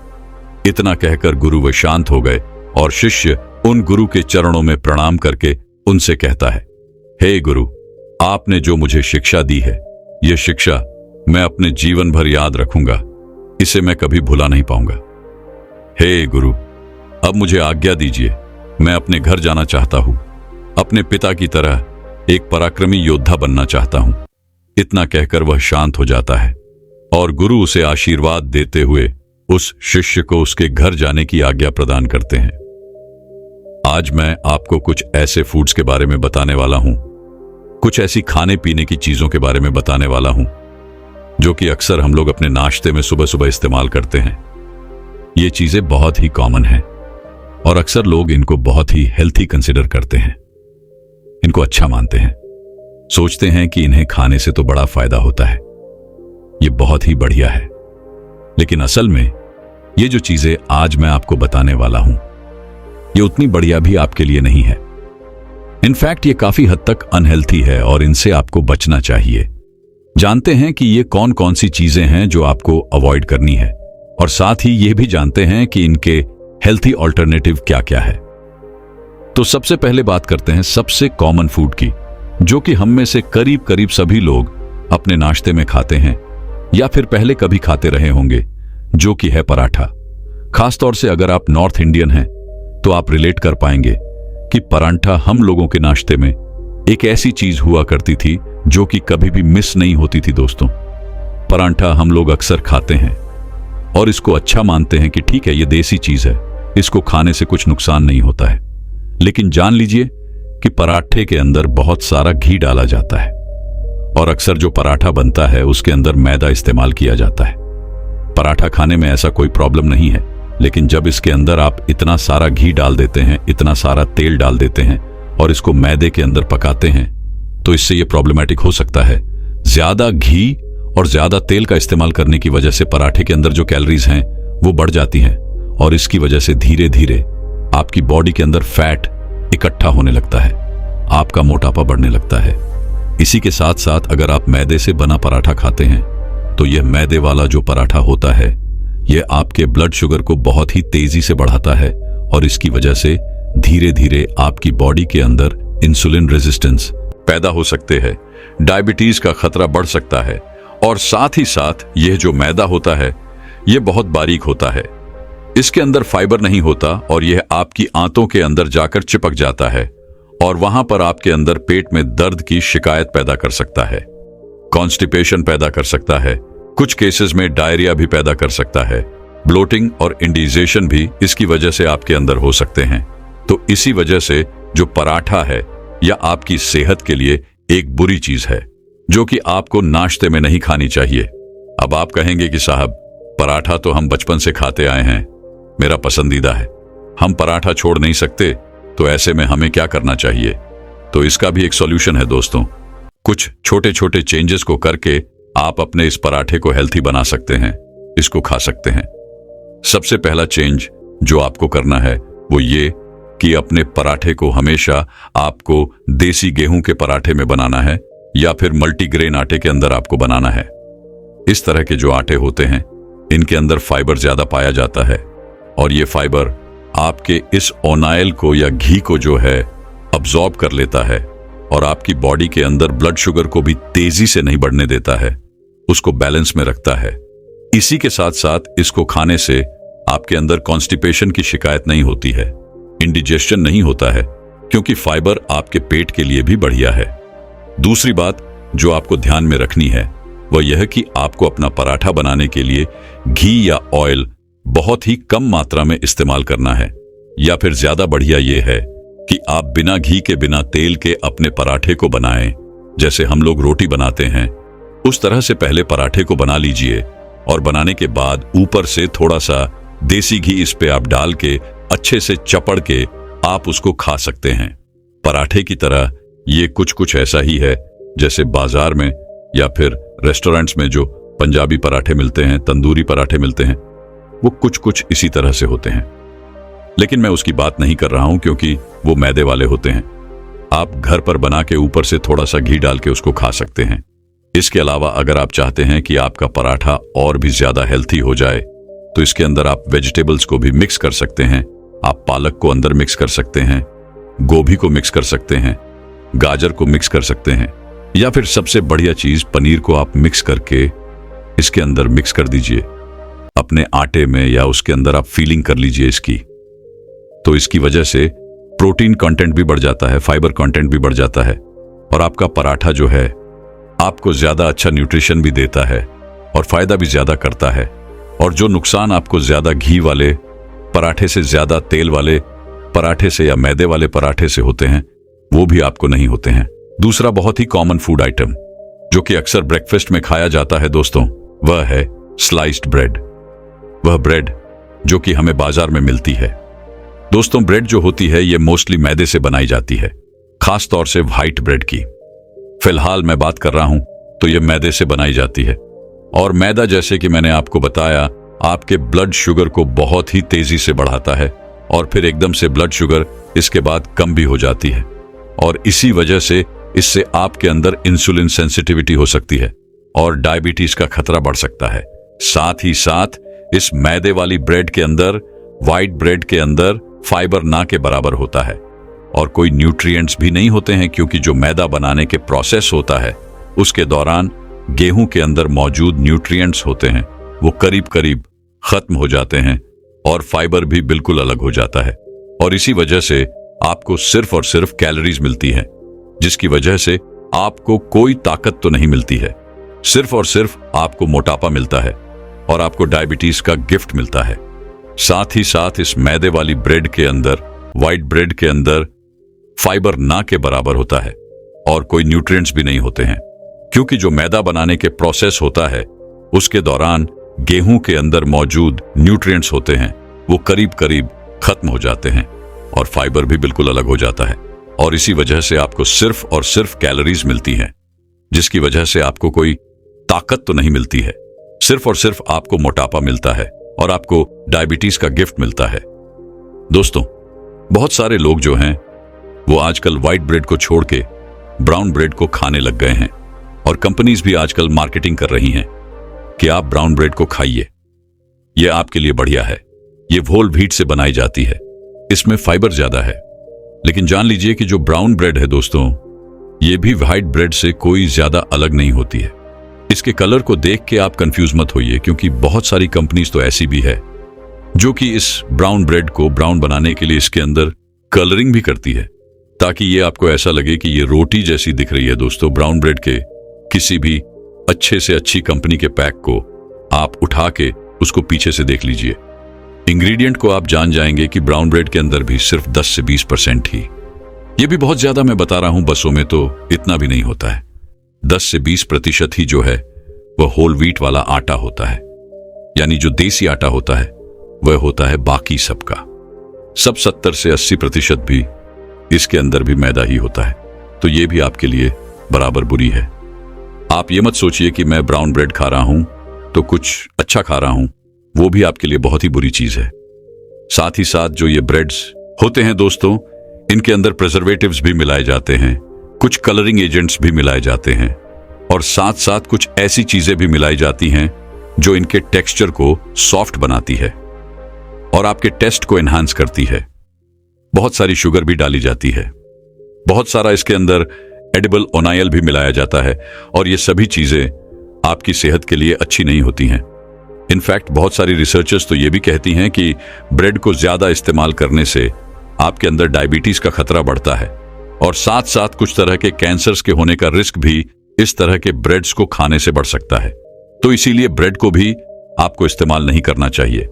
इतना कहकर गुरु वे शांत हो गए और शिष्य उन गुरु के चरणों में प्रणाम करके उनसे कहता है, हे गुरु, आपने जो मुझे शिक्षा दी है, यह शिक्षा मैं अपने जीवन भर याद रखूंगा। इसे मैं कभी भुला नहीं पाऊंगा। हे गुरु, अब मुझे आज्ञा दीजिए। मैं अपने घर जाना चाहता हूं। अपने पिता की तरह एक पराक्रमी योद्धा बनना चाहता हूं। इतना कहकर वह शांत हो जाता है और गुरु उसे आशीर्वाद देते हुए उस शिष्य को उसके घर जाने की आज्ञा प्रदान करते हैं। आज मैं आपको कुछ ऐसे फूड्स के बारे में बताने वाला हूं, कुछ ऐसी खाने पीने की चीजों के बारे में बताने वाला हूं जो कि अक्सर हम लोग अपने नाश्ते में सुबह सुबह इस्तेमाल करते हैं। ये चीजें बहुत ही कॉमन हैं और अक्सर लोग इनको बहुत ही हेल्थी कंसिडर करते हैं, इनको अच्छा मानते हैं, सोचते हैं कि इन्हें खाने से तो बड़ा फायदा होता है, ये बहुत ही बढ़िया है। लेकिन असल में ये जो चीजें आज मैं आपको बताने वाला हूं, ये उतनी बढ़िया भी आपके लिए नहीं है। इनफैक्ट ये काफी हद तक अनहेल्थी है और इनसे आपको बचना चाहिए। जानते हैं कि ये कौन कौन सी चीजें हैं जो आपको अवॉइड करनी है और साथ ही ये भी जानते हैं कि इनके हेल्थी ऑल्टरनेटिव क्या क्या है। तो सबसे पहले बात करते हैं सबसे कॉमन फूड की, जो कि हम में से करीब करीब सभी लोग अपने नाश्ते में खाते हैं या फिर पहले कभी खाते रहे होंगे, जो कि है पराठा। खासतौर से अगर आप नॉर्थ इंडियन हैं तो आप रिलेट कर पाएंगे कि पराठा हम लोगों के नाश्ते में एक ऐसी चीज हुआ करती थी जो कि कभी भी मिस नहीं होती थी। दोस्तों, पराठा हम लोग अक्सर खाते हैं और इसको अच्छा मानते हैं कि ठीक है, ये देसी चीज है, इसको खाने से कुछ नुकसान नहीं होता है। लेकिन जान लीजिए कि पराठे के अंदर बहुत सारा घी डाला जाता है और अक्सर जो पराठा बनता है उसके अंदर मैदा इस्तेमाल किया जाता है। पराठा खाने में ऐसा कोई प्रॉब्लम नहीं है, लेकिन जब इसके अंदर आप इतना सारा घी डाल देते हैं, इतना सारा तेल डाल देते हैं और इसको मैदे के अंदर पकाते हैं, तो इससे यह प्रॉब्लमैटिक हो सकता है। ज्यादा घी और ज्यादा तेल का इस्तेमाल करने की वजह से पराठे के अंदर जो कैलोरीज हैं वो बढ़ जाती हैं और इसकी वजह से धीरे धीरे आपकी बॉडी के अंदर फैट इकट्ठा होने लगता है, आपका मोटापा बढ़ने लगता है। इसी के साथ साथ अगर आप मैदे से बना पराठा खाते हैं तो यह मैदे वाला जो पराठा होता है यह आपके ब्लड शुगर को बहुत ही तेजी से बढ़ाता है और इसकी वजह से धीरे धीरे आपकी बॉडी के अंदर इंसुलिन रेजिस्टेंस पैदा हो सकते हैं, डायबिटीज का खतरा बढ़ सकता है। और साथ ही साथ यह जो मैदा होता है यह बहुत बारीक होता है, इसके अंदर फाइबर नहीं होता और यह आपकी आंतों के अंदर जाकर चिपक जाता है और वहां पर आपके अंदर पेट में दर्द की शिकायत पैदा कर सकता है, कॉन्स्टिपेशन पैदा कर सकता है, कुछ केसेस में डायरिया भी पैदा कर सकता है, ब्लोटिंग और इंडिजेशन भी इसकी वजह से आपके अंदर हो सकते हैं। तो इसी वजह से जो पराठा है या आपकी सेहत के लिए एक बुरी चीज है जो कि आपको नाश्ते में नहीं खानी चाहिए। अब आप कहेंगे कि साहब, पराठा तो हम बचपन से खाते आए हैं, मेरा पसंदीदा है, हम पराठा छोड़ नहीं सकते, तो ऐसे में हमें क्या करना चाहिए? तो इसका भी एक सॉल्यूशन है दोस्तों। कुछ छोटे छोटे चेंजेस को करके आप अपने इस पराठे को हेल्थी बना सकते हैं, इसको खा सकते हैं। सबसे पहला चेंज जो आपको करना है वो ये कि अपने पराठे को हमेशा आपको देसी गेहूं के पराठे में बनाना है या फिर मल्टीग्रेन आटे के अंदर आपको बनाना है। इस तरह के जो आटे होते हैं इनके अंदर फाइबर ज्यादा पाया जाता है और ये फाइबर आपके इस ऑनाइल को या घी को जो है अब्सॉर्ब कर लेता है और आपकी बॉडी के अंदर ब्लड शुगर को भी तेजी से नहीं बढ़ने देता है, उसको बैलेंस में रखता है। इसी के साथ साथ इसको खाने से आपके अंदर कॉन्स्टिपेशन की शिकायत नहीं होती है, इंडिजेशन नहीं होता है, क्योंकि फाइबर आपके पेट के लिए भी बढ़िया है। दूसरी बात जो आपको ध्यान में रखनी है वह यह कि आपको अपना पराठा बनाने के लिए घी या ऑयल बहुत ही कम मात्रा में इस्तेमाल करना है, या फिर ज्यादा बढ़िया यह है कि आप बिना घी के बिना तेल के अपने पराठे को बनाएं। जैसे हम लोग रोटी बनाते हैं उस तरह से पहले पराठे को बना लीजिए और बनाने के बाद ऊपर से थोड़ा सा देसी घी इस पे आप डाल के अच्छे से चपड़ के आप उसको खा सकते हैं। पराठे की तरह ये कुछ ऐसा ही है जैसे बाजार में या फिर रेस्टोरेंट्स में जो पंजाबी पराठे मिलते हैं, तंदूरी पराठे मिलते हैं, वो कुछ कुछ इसी तरह से होते हैं। लेकिन मैं उसकी बात नहीं कर रहा हूं क्योंकि वो मैदे वाले होते हैं। आप घर पर बना के ऊपर से थोड़ा सा घी डाल के उसको खा सकते हैं। इसके अलावा अगर आप चाहते हैं कि आपका पराठा और भी ज्यादा हेल्थी हो जाए तो इसके अंदर आप वेजिटेबल्स को भी मिक्स कर सकते हैं। आप पालक को अंदर मिक्स कर सकते हैं, गोभी को मिक्स कर सकते हैं, गाजर को मिक्स कर सकते हैं, या फिर सबसे बढ़िया चीज पनीर को आप मिक्स करके इसके अंदर मिक्स कर दीजिए अपने आटे में, या उसके अंदर आप फीलिंग कर लीजिए इसकी। तो इसकी वजह से प्रोटीन कंटेंट भी बढ़ जाता है, फाइबर कंटेंट भी बढ़ जाता है, और आपका पराठा जो है आपको ज्यादा अच्छा न्यूट्रिशन भी देता है और फायदा भी ज्यादा करता है। और जो नुकसान आपको ज्यादा घी वाले पराठे से, ज्यादा तेल वाले पराठे से या मैदे वाले पराठे से होते हैं, वो भी आपको नहीं होते हैं। दूसरा बहुत ही कॉमन फूड आइटम जो कि अक्सर ब्रेकफास्ट में खाया जाता है दोस्तों, वह है स्लाइस्ड ब्रेड। वह ब्रेड जो कि हमें बाजार में मिलती है। दोस्तों, ब्रेड जो होती है ये मोस्टली मैदे से बनाई जाती है, खास तौर से व्हाइट ब्रेड की। फिलहाल मैं बात कर रहा हूं तो ये मैदे से बनाई जाती है, और मैदा जैसे कि मैंने आपको बताया आपके ब्लड शुगर को बहुत ही तेजी से बढ़ाता है, और फिर एकदम से ब्लड शुगर इसके बाद कम भी हो जाती है, और इसी वजह से इससे आपके अंदर इंसुलिन सेंसिटिविटी हो सकती है और डायबिटीज का खतरा बढ़ सकता है। साथ ही साथ इस मैदे वाली ब्रेड के अंदर, व्हाइट ब्रेड के अंदर फाइबर ना के बराबर होता है और कोई न्यूट्रिएंट्स भी नहीं होते हैं, क्योंकि जो मैदा बनाने के प्रोसेस होता है उसके दौरान गेहूं के अंदर मौजूद न्यूट्रिएंट्स होते हैं वो करीब करीब खत्म हो जाते हैं और फाइबर भी बिल्कुल अलग हो जाता है, और इसी वजह से आपको सिर्फ और सिर्फ कैलोरीज मिलती हैं, जिसकी वजह से आपको कोई ताकत तो नहीं मिलती है, सिर्फ और सिर्फ आपको मोटापा मिलता है और आपको डायबिटीज का गिफ्ट मिलता है। साथ ही साथ इस मैदे वाली ब्रेड के अंदर, व्हाइट ब्रेड के अंदर फाइबर ना के बराबर होता है और कोई न्यूट्रिएंट्स भी नहीं होते हैं, क्योंकि जो मैदा बनाने के प्रोसेस होता है उसके दौरान गेहूं के अंदर मौजूद न्यूट्रिएंट्स होते हैं वो करीब करीब खत्म हो जाते हैं और फाइबर भी बिल्कुल अलग हो जाता है, और इसी वजह से आपको सिर्फ और सिर्फ कैलोरीज मिलती हैं, जिसकी वजह से आपको कोई ताकत तो नहीं मिलती है, सिर्फ और सिर्फ आपको मोटापा मिलता है और आपको डायबिटीज का गिफ्ट मिलता है। दोस्तों, बहुत सारे लोग जो हैं वो आजकल व्हाइट ब्रेड को छोड़ के ब्राउन ब्रेड को खाने लग गए हैं, और कंपनीज भी आजकल मार्केटिंग कर रही हैं कि आप ब्राउन ब्रेड को खाइए, ये आपके लिए बढ़िया है, ये होल व्हीट से बनाई जाती है, इसमें फाइबर ज्यादा है। लेकिन जान लीजिए कि जो ब्राउन ब्रेड है दोस्तों, ये भी व्हाइट ब्रेड से कोई ज्यादा अलग नहीं होती है। इसके कलर को देख के आप कंफ्यूज मत होइए, क्योंकि बहुत सारी कंपनीज तो ऐसी भी है जो कि इस ब्राउन ब्रेड को ब्राउन बनाने के लिए इसके अंदर कलरिंग भी करती है, ताकि ये आपको ऐसा लगे कि ये रोटी जैसी दिख रही है। दोस्तों, ब्राउन ब्रेड के किसी भी अच्छे से अच्छी कंपनी के पैक को आप उठा के उसको पीछे से देख लीजिए, इंग्रेडिएंट को आप जान जाएंगे कि ब्राउन ब्रेड के अंदर भी सिर्फ 10 से 20% ही, ये भी बहुत ज्यादा मैं बता रहा हूं, बसों में तो इतना भी नहीं होता है, 10 से 20% ही जो है वह होल व्हीट वाला आटा होता है, यानी जो देसी आटा होता है वह होता है बाकी सबका। सब 70 से 80% भी इसके अंदर भी मैदा ही होता है, तो ये भी आपके लिए बराबर बुरी है। आप ये मत सोचिए कि मैं ब्राउन ब्रेड खा रहा हूं तो कुछ अच्छा खा रहा हूं, वो भी आपके लिए बहुत ही बुरी चीज है। साथ ही साथ जो ये ब्रेड्स होते हैं दोस्तों, इनके अंदर प्रिजर्वेटिव्स भी मिलाए जाते हैं, कुछ कलरिंग एजेंट्स भी मिलाए जाते हैं, और साथ साथ कुछ ऐसी चीजें भी मिलाई जाती हैं जो इनके टेक्सचर को सॉफ्ट बनाती है और आपके टेस्ट को एनहांस करती है। बहुत सारी शुगर भी डाली जाती है, बहुत सारा इसके अंदर एडिबल ऑयल भी मिलाया जाता है, और ये सभी चीजें आपकी सेहत के लिए अच्छी नहीं होती हैं। इनफैक्ट बहुत सारी रिसर्चर्स तो ये भी कहती हैं कि ब्रेड को ज्यादा इस्तेमाल करने से आपके अंदर डायबिटीज का खतरा बढ़ता है, और साथ साथ कुछ तरह के कैंसर्स के होने का रिस्क भी इस तरह के ब्रेड्स को खाने से बढ़ सकता है। तो इसीलिए ब्रेड को भी आपको इस्तेमाल नहीं करना चाहिए।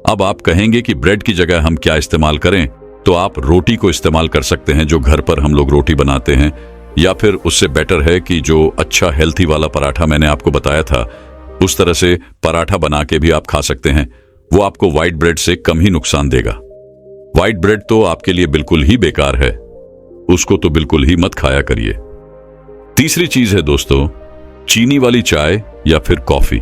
अब आप कहेंगे कि ब्रेड की जगह हम क्या इस्तेमाल करें, तो आप रोटी को इस्तेमाल कर सकते हैं, जो घर पर हम लोग रोटी बनाते हैं, या फिर उससे बेटर है कि जो अच्छा हेल्थी वाला पराठा मैंने आपको बताया था उस तरह से पराठा बना के भी आप खा सकते हैं। वो आपको व्हाइट ब्रेड से कम ही नुकसान देगा। व्हाइट ब्रेड तो आपके लिए बिल्कुल ही बेकार है, उसको तो बिल्कुल ही मत खाया करिए। तीसरी चीज है दोस्तों, चीनी वाली चाय या फिर कॉफी।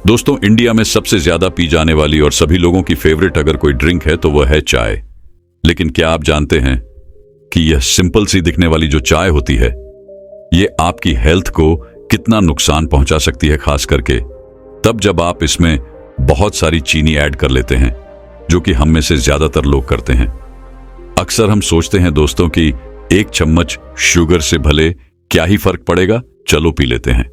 दोस्तों, इंडिया में सबसे ज्यादा पी जाने वाली और सभी लोगों की फेवरेट अगर कोई ड्रिंक है तो वह है चाय। लेकिन क्या आप जानते हैं कि यह सिंपल सी दिखने वाली जो चाय होती है, ये आपकी हेल्थ को कितना नुकसान पहुंचा सकती है, खास करके तब जब आप इसमें बहुत सारी चीनी ऐड कर लेते हैं, जो कि हम में से ज्यादातर लोग करते हैं। अक्सर हम सोचते हैं दोस्तों कि एक चम्मच शुगर से भले क्या ही फर्क पड़ेगा, चलो पी लेते हैं।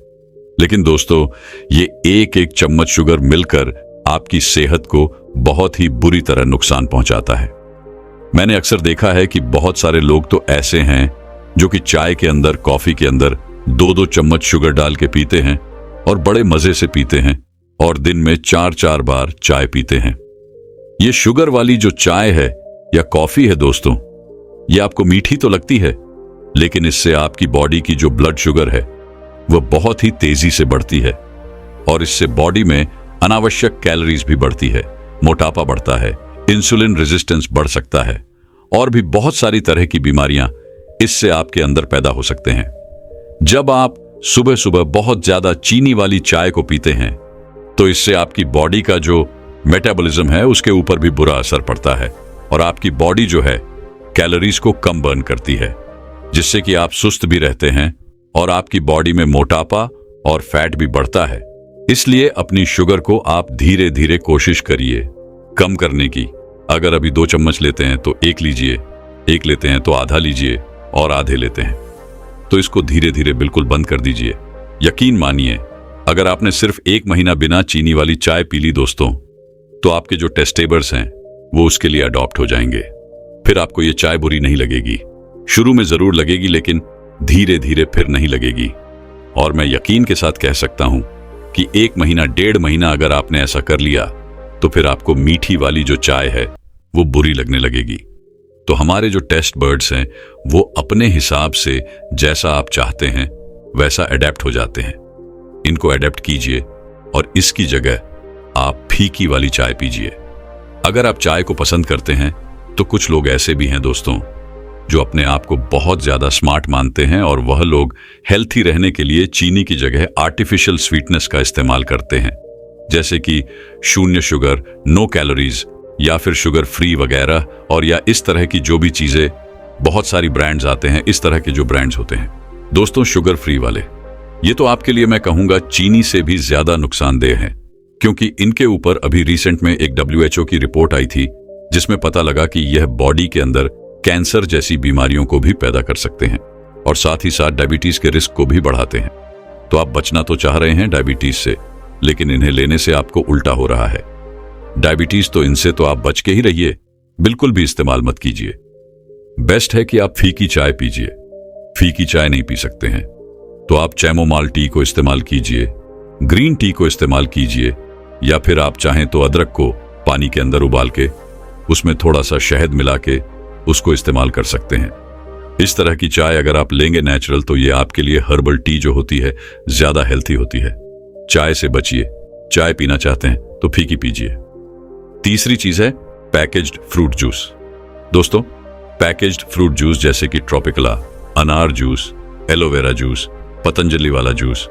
लेकिन दोस्तों, ये एक एक चम्मच शुगर मिलकर आपकी सेहत को बहुत ही बुरी तरह नुकसान पहुंचाता है। मैंने अक्सर देखा है कि बहुत सारे लोग तो ऐसे हैं जो कि चाय के अंदर, कॉफी के अंदर 2-2 चम्मच शुगर डाल के पीते हैं और बड़े मजे से पीते हैं और दिन में 4-4 बार चाय पीते हैं। ये शुगर वाली जो चाय है या कॉफी है दोस्तों, ये आपको मीठी तो लगती है, लेकिन इससे आपकी बॉडी की जो ब्लड शुगर है वह बहुत ही तेजी से बढ़ती है और इससे बॉडी में अनावश्यक कैलोरीज भी बढ़ती है, मोटापा बढ़ता है, इंसुलिन रेजिस्टेंस बढ़ सकता है और भी बहुत सारी तरह की बीमारियां इससे आपके अंदर पैदा हो सकते हैं। जब आप सुबह सुबह बहुत ज्यादा चीनी वाली चाय को पीते हैं तो इससे आपकी बॉडी का जो मेटाबॉलिज्म है उसके ऊपर भी बुरा असर पड़ता है और आपकी बॉडी जो है कैलोरीज को कम बर्न करती है, जिससे कि आप सुस्त भी रहते हैं और आपकी बॉडी में मोटापा और फैट भी बढ़ता है। इसलिए अपनी शुगर को आप धीरे धीरे कोशिश करिए कम करने की। अगर अभी 2 चम्मच लेते हैं तो 1 लीजिए, 1 लेते हैं तो आधा लीजिए और आधे लेते हैं तो इसको धीरे धीरे बिल्कुल बंद कर दीजिए। यकीन मानिए, अगर आपने सिर्फ 1 महीना बिना चीनी वाली चाय पी ली दोस्तों, तो आपके जो टेस्टेबर्स हैं वो उसके लिए अडॉप्ट हो जाएंगे। फिर आपको ये चाय बुरी नहीं लगेगी। शुरू में जरूर लगेगी, लेकिन धीरे धीरे फिर नहीं लगेगी। और मैं यकीन के साथ कह सकता हूं कि 1 महीना, 1.5 महीना अगर आपने ऐसा कर लिया तो फिर आपको मीठी वाली जो चाय है वो बुरी लगने लगेगी। तो हमारे जो टेस्ट बर्ड्स हैं वो अपने हिसाब से जैसा आप चाहते हैं वैसा अडेप्ट हो जाते हैं। इनको अडेप्ट कीजिए और इसकी जगह आप फीकी वाली चाय पीजिए। अगर आप चाय को पसंद करते हैं तो कुछ लोग ऐसे भी हैं दोस्तों जो अपने आप को बहुत ज्यादा स्मार्ट मानते हैं और वह लोग हेल्थी रहने के लिए चीनी की जगह आर्टिफिशियल स्वीटनेस का इस्तेमाल करते हैं, जैसे कि 0 शुगर, नो कैलोरीज या फिर शुगर फ्री वगैरह, और या इस तरह की जो भी चीजें, बहुत सारी ब्रांड्स आते हैं, इस तरह के जो ब्रांड्स होते हैं दोस्तों शुगर फ्री वाले, ये तो आपके लिए मैं कहूंगा चीनी से भी ज्यादा नुकसानदेह हैं, क्योंकि इनके ऊपर अभी रिसेंट में एक WHO की रिपोर्ट आई थी जिसमें पता लगा कि यह बॉडी के अंदर कैंसर जैसी बीमारियों को भी पैदा कर सकते हैं और साथ ही साथ डायबिटीज के रिस्क को भी बढ़ाते हैं। तो आप बचना तो चाह रहे हैं डायबिटीज से, लेकिन इन्हें लेने से आपको उल्टा हो रहा है। डायबिटीज तो इनसे तो आप बच के ही रहिए, बिल्कुल भी इस्तेमाल मत कीजिए। बेस्ट है कि आप फीकी चाय पीजिए। फीकी चाय नहीं पी सकते हैं तो आप चैमोमाइल टी को इस्तेमाल कीजिए, ग्रीन टी को इस्तेमाल कीजिए, या फिर आप चाहें तो अदरक को पानी के अंदर उबाल के उसमें थोड़ा सा शहद मिला के उसको इस्तेमाल कर सकते हैं। इस तरह की चाय अगर आप लेंगे नेचुरल, तो ये आपके लिए हर्बल टी जो होती है ज्यादा हेल्थी होती है। चाय से बचिए। चाय पीना चाहते हैं तो फीकी पीजिए। तीसरी चीज है पैकेज्ड फ्रूट जूस। दोस्तों, पैकेज्ड फ्रूट जूस जैसे कि ट्रॉपिकला, अनार जूस, एलोवेरा जूस, पतंजलि वाला जूस,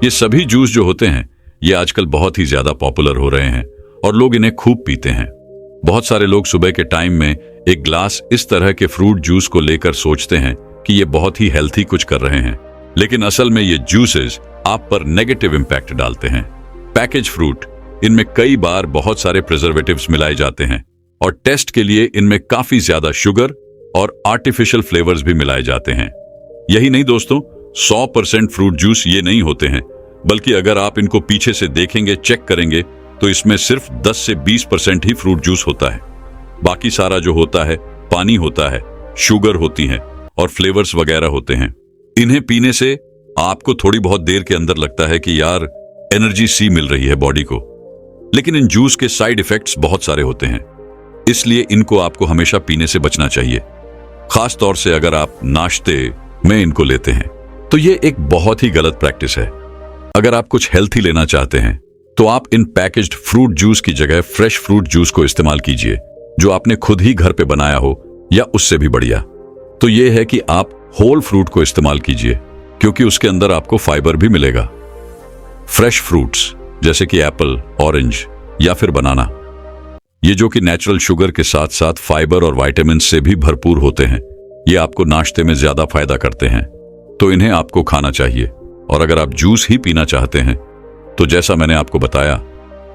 ये सभी जूस जो होते हैं ये आजकल बहुत ही ज्यादा पॉपुलर हो रहे हैं और लोग इन्हें खूब पीते हैं। बहुत सारे लोग सुबह के टाइम में एक ग्लास इस तरह के फ्रूट जूस को लेकर सोचते हैं कि ये बहुत ही हेल्थी कुछ कर रहे हैं, लेकिन असल में ये जूसेस आप पर नेगेटिव इंपैक्ट डालते हैं। पैकेज फ्रूट, इनमें कई बार बहुत सारे प्रिजर्वेटिव्स मिलाए जाते हैं और टेस्ट के लिए इनमें काफी ज्यादा शुगर और आर्टिफिशियल फ्लेवर्स भी मिलाए जाते हैं। यही नहीं दोस्तों, 100% फ्रूट जूस ये नहीं होते हैं, बल्कि अगर आप इनको पीछे से देखेंगे, चेक करेंगे, तो इसमें सिर्फ 10 से 20% ही फ्रूट जूस होता है। बाकी सारा जो होता है पानी होता है, शुगर होती है और फ्लेवर्स वगैरह होते हैं। इन्हें पीने से आपको थोड़ी बहुत देर के अंदर लगता है कि यार एनर्जी सी मिल रही है बॉडी को, लेकिन इन जूस के साइड इफेक्ट्स बहुत सारे होते हैं, इसलिए इनको आपको हमेशा पीने से बचना चाहिए। खास तौर से अगर आप नाश्ते में इनको लेते हैं तो ये एक बहुत ही गलत प्रैक्टिस है। अगर आप कुछ हेल्थी लेना चाहते हैं तो आप इन पैकेज्ड फ्रूट जूस की जगह फ्रेश फ्रूट जूस को इस्तेमाल कीजिए, जो आपने खुद ही घर पे बनाया हो या उससे भी बढ़िया। तो ये है कि आप होल फ्रूट को इस्तेमाल कीजिए, क्योंकि उसके अंदर आपको फाइबर भी मिलेगा। फ्रेश फ्रूट्स जैसे कि एप्पल, ऑरेंज या फिर बनाना। ये जो कि नेचुरल शुगर के साथ साथ फाइबर और विटामिन से भी भरपूर होते हैं, ये आपको नाश्ते में ज्यादा फायदा करते हैं, तो इन्हें आपको खाना चाहिए। और अगर आप जूस ही पीना चाहते हैं तो जैसा मैंने आपको बताया,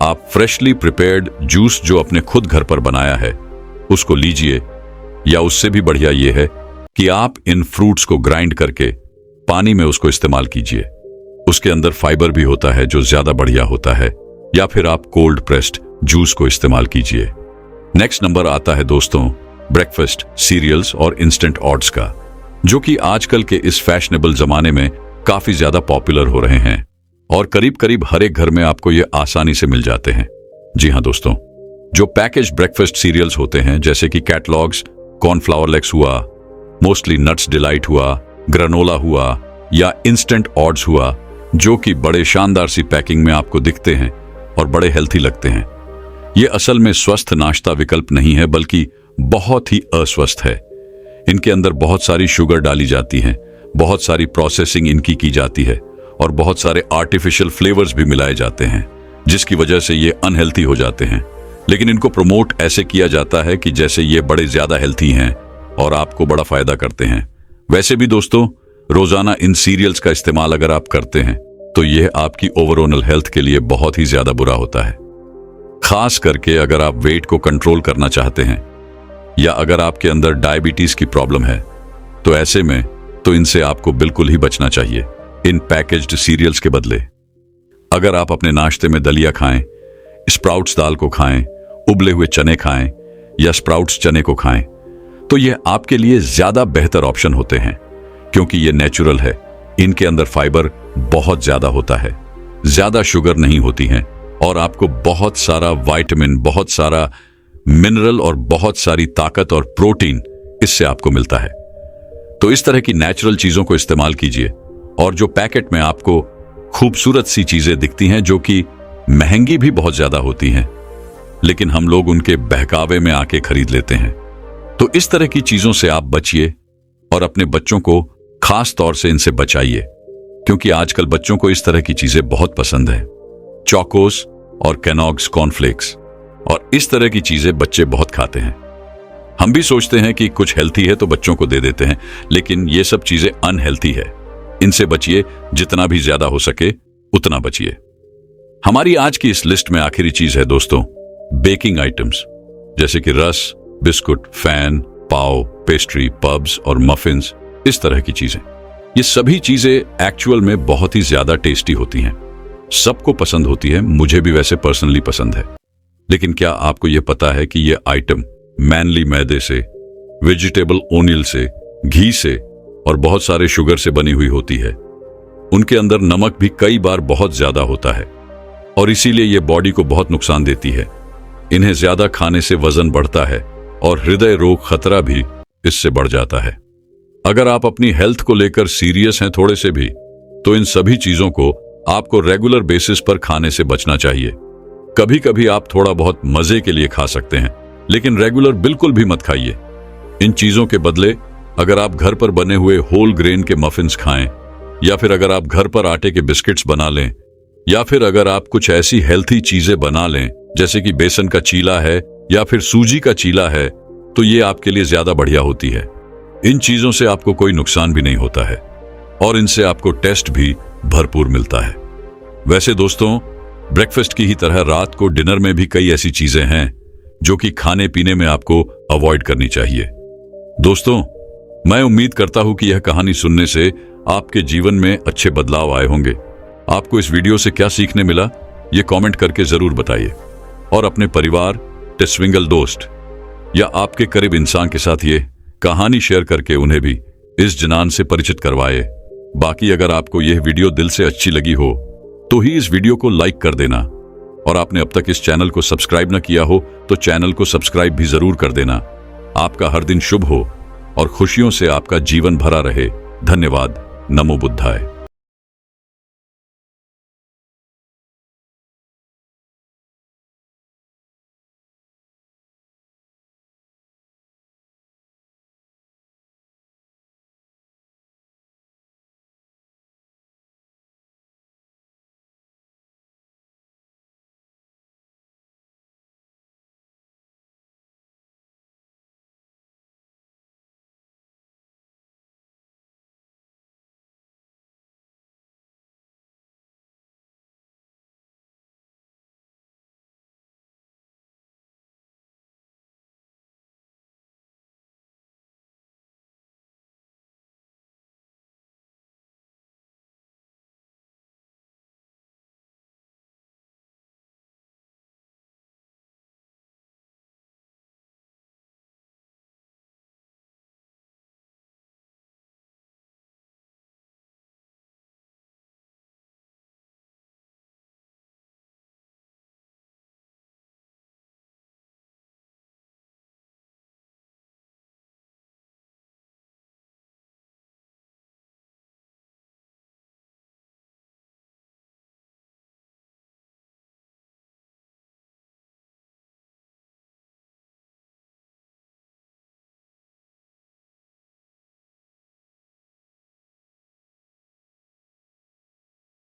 आप फ्रेशली प्रिपेयर्ड जूस जो अपने खुद घर पर बनाया है उसको लीजिए, या उससे भी बढ़िया ये है कि आप इन फ्रूट्स को ग्राइंड करके पानी में उसको इस्तेमाल कीजिए। उसके अंदर फाइबर भी होता है जो ज्यादा बढ़िया होता है। या फिर आप कोल्ड प्रेस्ड जूस को इस्तेमाल कीजिए। नेक्स्ट नंबर आता है दोस्तों ब्रेकफास्ट सीरियल्स और इंस्टेंट ऑट्स का, जो कि आजकल के इस फैशनेबल जमाने में काफी ज्यादा पॉपुलर हो रहे हैं और करीब करीब हर एक घर में आपको ये आसानी से मिल जाते हैं। जी हाँ दोस्तों, जो पैकेज ब्रेकफास्ट सीरियल्स होते हैं जैसे कि कैटलॉग्स, कॉर्नफ्लावर लेक्स हुआ, मोस्टली नट्स डिलाइट हुआ, ग्रेनोला हुआ या इंस्टेंट ऑट्स हुआ, जो कि बड़े शानदार सी पैकिंग में आपको दिखते हैं और बड़े हेल्थी लगते हैं। ये असल में स्वस्थ नाश्ता विकल्प नहीं है, बल्कि बहुत ही अस्वस्थ है। इनके अंदर बहुत सारी शुगर डाली जाती है, बहुत सारी प्रोसेसिंग इनकी की जाती है और बहुत सारे आर्टिफिशियल फ्लेवर्स भी मिलाए जाते हैं, जिसकी वजह से ये अनहेल्थी हो जाते हैं। लेकिन इनको प्रमोट ऐसे किया जाता है कि जैसे ये बड़े ज्यादा हेल्थी हैं और आपको बड़ा फायदा करते हैं। वैसे भी दोस्तों, रोजाना इन सीरियल्स का इस्तेमाल अगर आप करते हैं तो यह आपकी ओवरऑल हेल्थ के लिए बहुत ही ज्यादा बुरा होता है। खास करके अगर आप वेट को कंट्रोल करना चाहते हैं या अगर आपके अंदर डायबिटीज की प्रॉब्लम है, तो ऐसे में तो इनसे आपको बिल्कुल ही बचना चाहिए इन पैकेज्ड सीरियल्स के बदले। अगर आप अपने नाश्ते में दलिया खाएं, स्प्राउट्स दाल को खाएं, उबले हुए चने खाएं या स्प्राउट्स चने को खाएं, तो यह आपके लिए ज्यादा बेहतर ऑप्शन होते हैं, क्योंकि ये नेचुरल है। इनके अंदर फाइबर बहुत ज्यादा होता है, ज्यादा शुगर नहीं होती है और आपको बहुत सारा विटामिन, बहुत सारा मिनरल और बहुत सारी ताकत और प्रोटीन इससे आपको मिलता है। तो इस तरह की नेचुरल चीजों को इस्तेमाल कीजिए। और जो पैकेट में आपको खूबसूरत सी चीजें दिखती हैं जो कि महंगी भी बहुत ज्यादा होती हैं, लेकिन हम लोग उनके बहकावे में आके खरीद लेते हैं, तो इस तरह की चीजों से आप बचिए और अपने बच्चों को खास तौर से इनसे बचाइए, क्योंकि आजकल बच्चों को इस तरह की चीजें बहुत पसंद है। चोकोस और कैनॉग्स कॉर्नफ्लेक्स और इस तरह की चीजें बच्चे बहुत खाते हैं। हम भी सोचते हैं कि कुछ हेल्थी है तो बच्चों को दे देते हैं, लेकिन ये सब चीजें अनहेल्थी है। इनसे बचिए, जितना भी ज्यादा हो सके उतना बचिए। हमारी आज की इस लिस्ट में आखिरी चीज है दोस्तों बेकिंग आइटम्स, जैसे कि रस, बिस्कुट, फैन, पाव, पेस्ट्री, पब्स और मफिन्स, इस तरह की चीजें। ये सभी चीजें एक्चुअल में बहुत ही ज्यादा टेस्टी होती हैं, सबको पसंद होती है, मुझे भी वैसे पर्सनली पसंद है। लेकिन क्या आपको यह पता है कि ये आइटम मैनली मैदे से, वेजिटेबल ओनिल से, घी से और बहुत सारे शुगर से बनी हुई होती है। उनके अंदर नमक भी कई बार बहुत ज्यादा होता है और इसीलिए ये बॉडी को बहुत नुकसान देती है। इन्हें ज्यादा खाने से वजन बढ़ता है और हृदय रोग खतरा भी इससे बढ़ जाता है। अगर आप अपनी हेल्थ को लेकर सीरियस हैं थोड़े से भी, तो इन सभी चीजों को आपको रेगुलर बेसिस पर खाने से बचना चाहिए। कभी कभी आप थोड़ा बहुत मजे के लिए खा सकते हैं, लेकिन रेगुलर बिल्कुल भी मत खाइए। इन चीजों के बदले अगर आप घर पर बने हुए होल ग्रेन के मफिन्स खाएं, या फिर अगर आप घर पर आटे के बिस्किट्स बना लें, या फिर अगर आप कुछ ऐसी हेल्थी चीजें बना लें जैसे कि बेसन का चीला है या फिर सूजी का चीला है, तो ये आपके लिए ज्यादा बढ़िया होती है। इन चीजों से आपको कोई नुकसान भी नहीं होता है और इनसे आपको टेस्ट भी भरपूर मिलता है। वैसे दोस्तों, ब्रेकफास्ट की ही तरह रात को डिनर में भी कई ऐसी चीजें हैं जो कि खाने पीने में आपको अवॉइड करनी चाहिए। दोस्तों, मैं उम्मीद करता हूं कि यह कहानी सुनने से आपके जीवन में अच्छे बदलाव आए होंगे। आपको इस वीडियो से क्या सीखने मिला, ये कमेंट करके जरूर बताइए और अपने परिवार, टिस्विंगल दोस्त या आपके करीब इंसान के साथ ये कहानी शेयर करके उन्हें भी इस जनान से परिचित करवाए। बाकी अगर आपको यह वीडियो दिल से अच्छी लगी हो तो ही इस वीडियो को लाइक कर देना, और आपने अब तक इस चैनल को सब्सक्राइब न किया हो तो चैनल को सब्सक्राइब भी जरूर कर देना। आपका हर दिन शुभ हो और खुशियों से आपका जीवन भरा रहे। धन्यवाद। नमो बुद्धाय।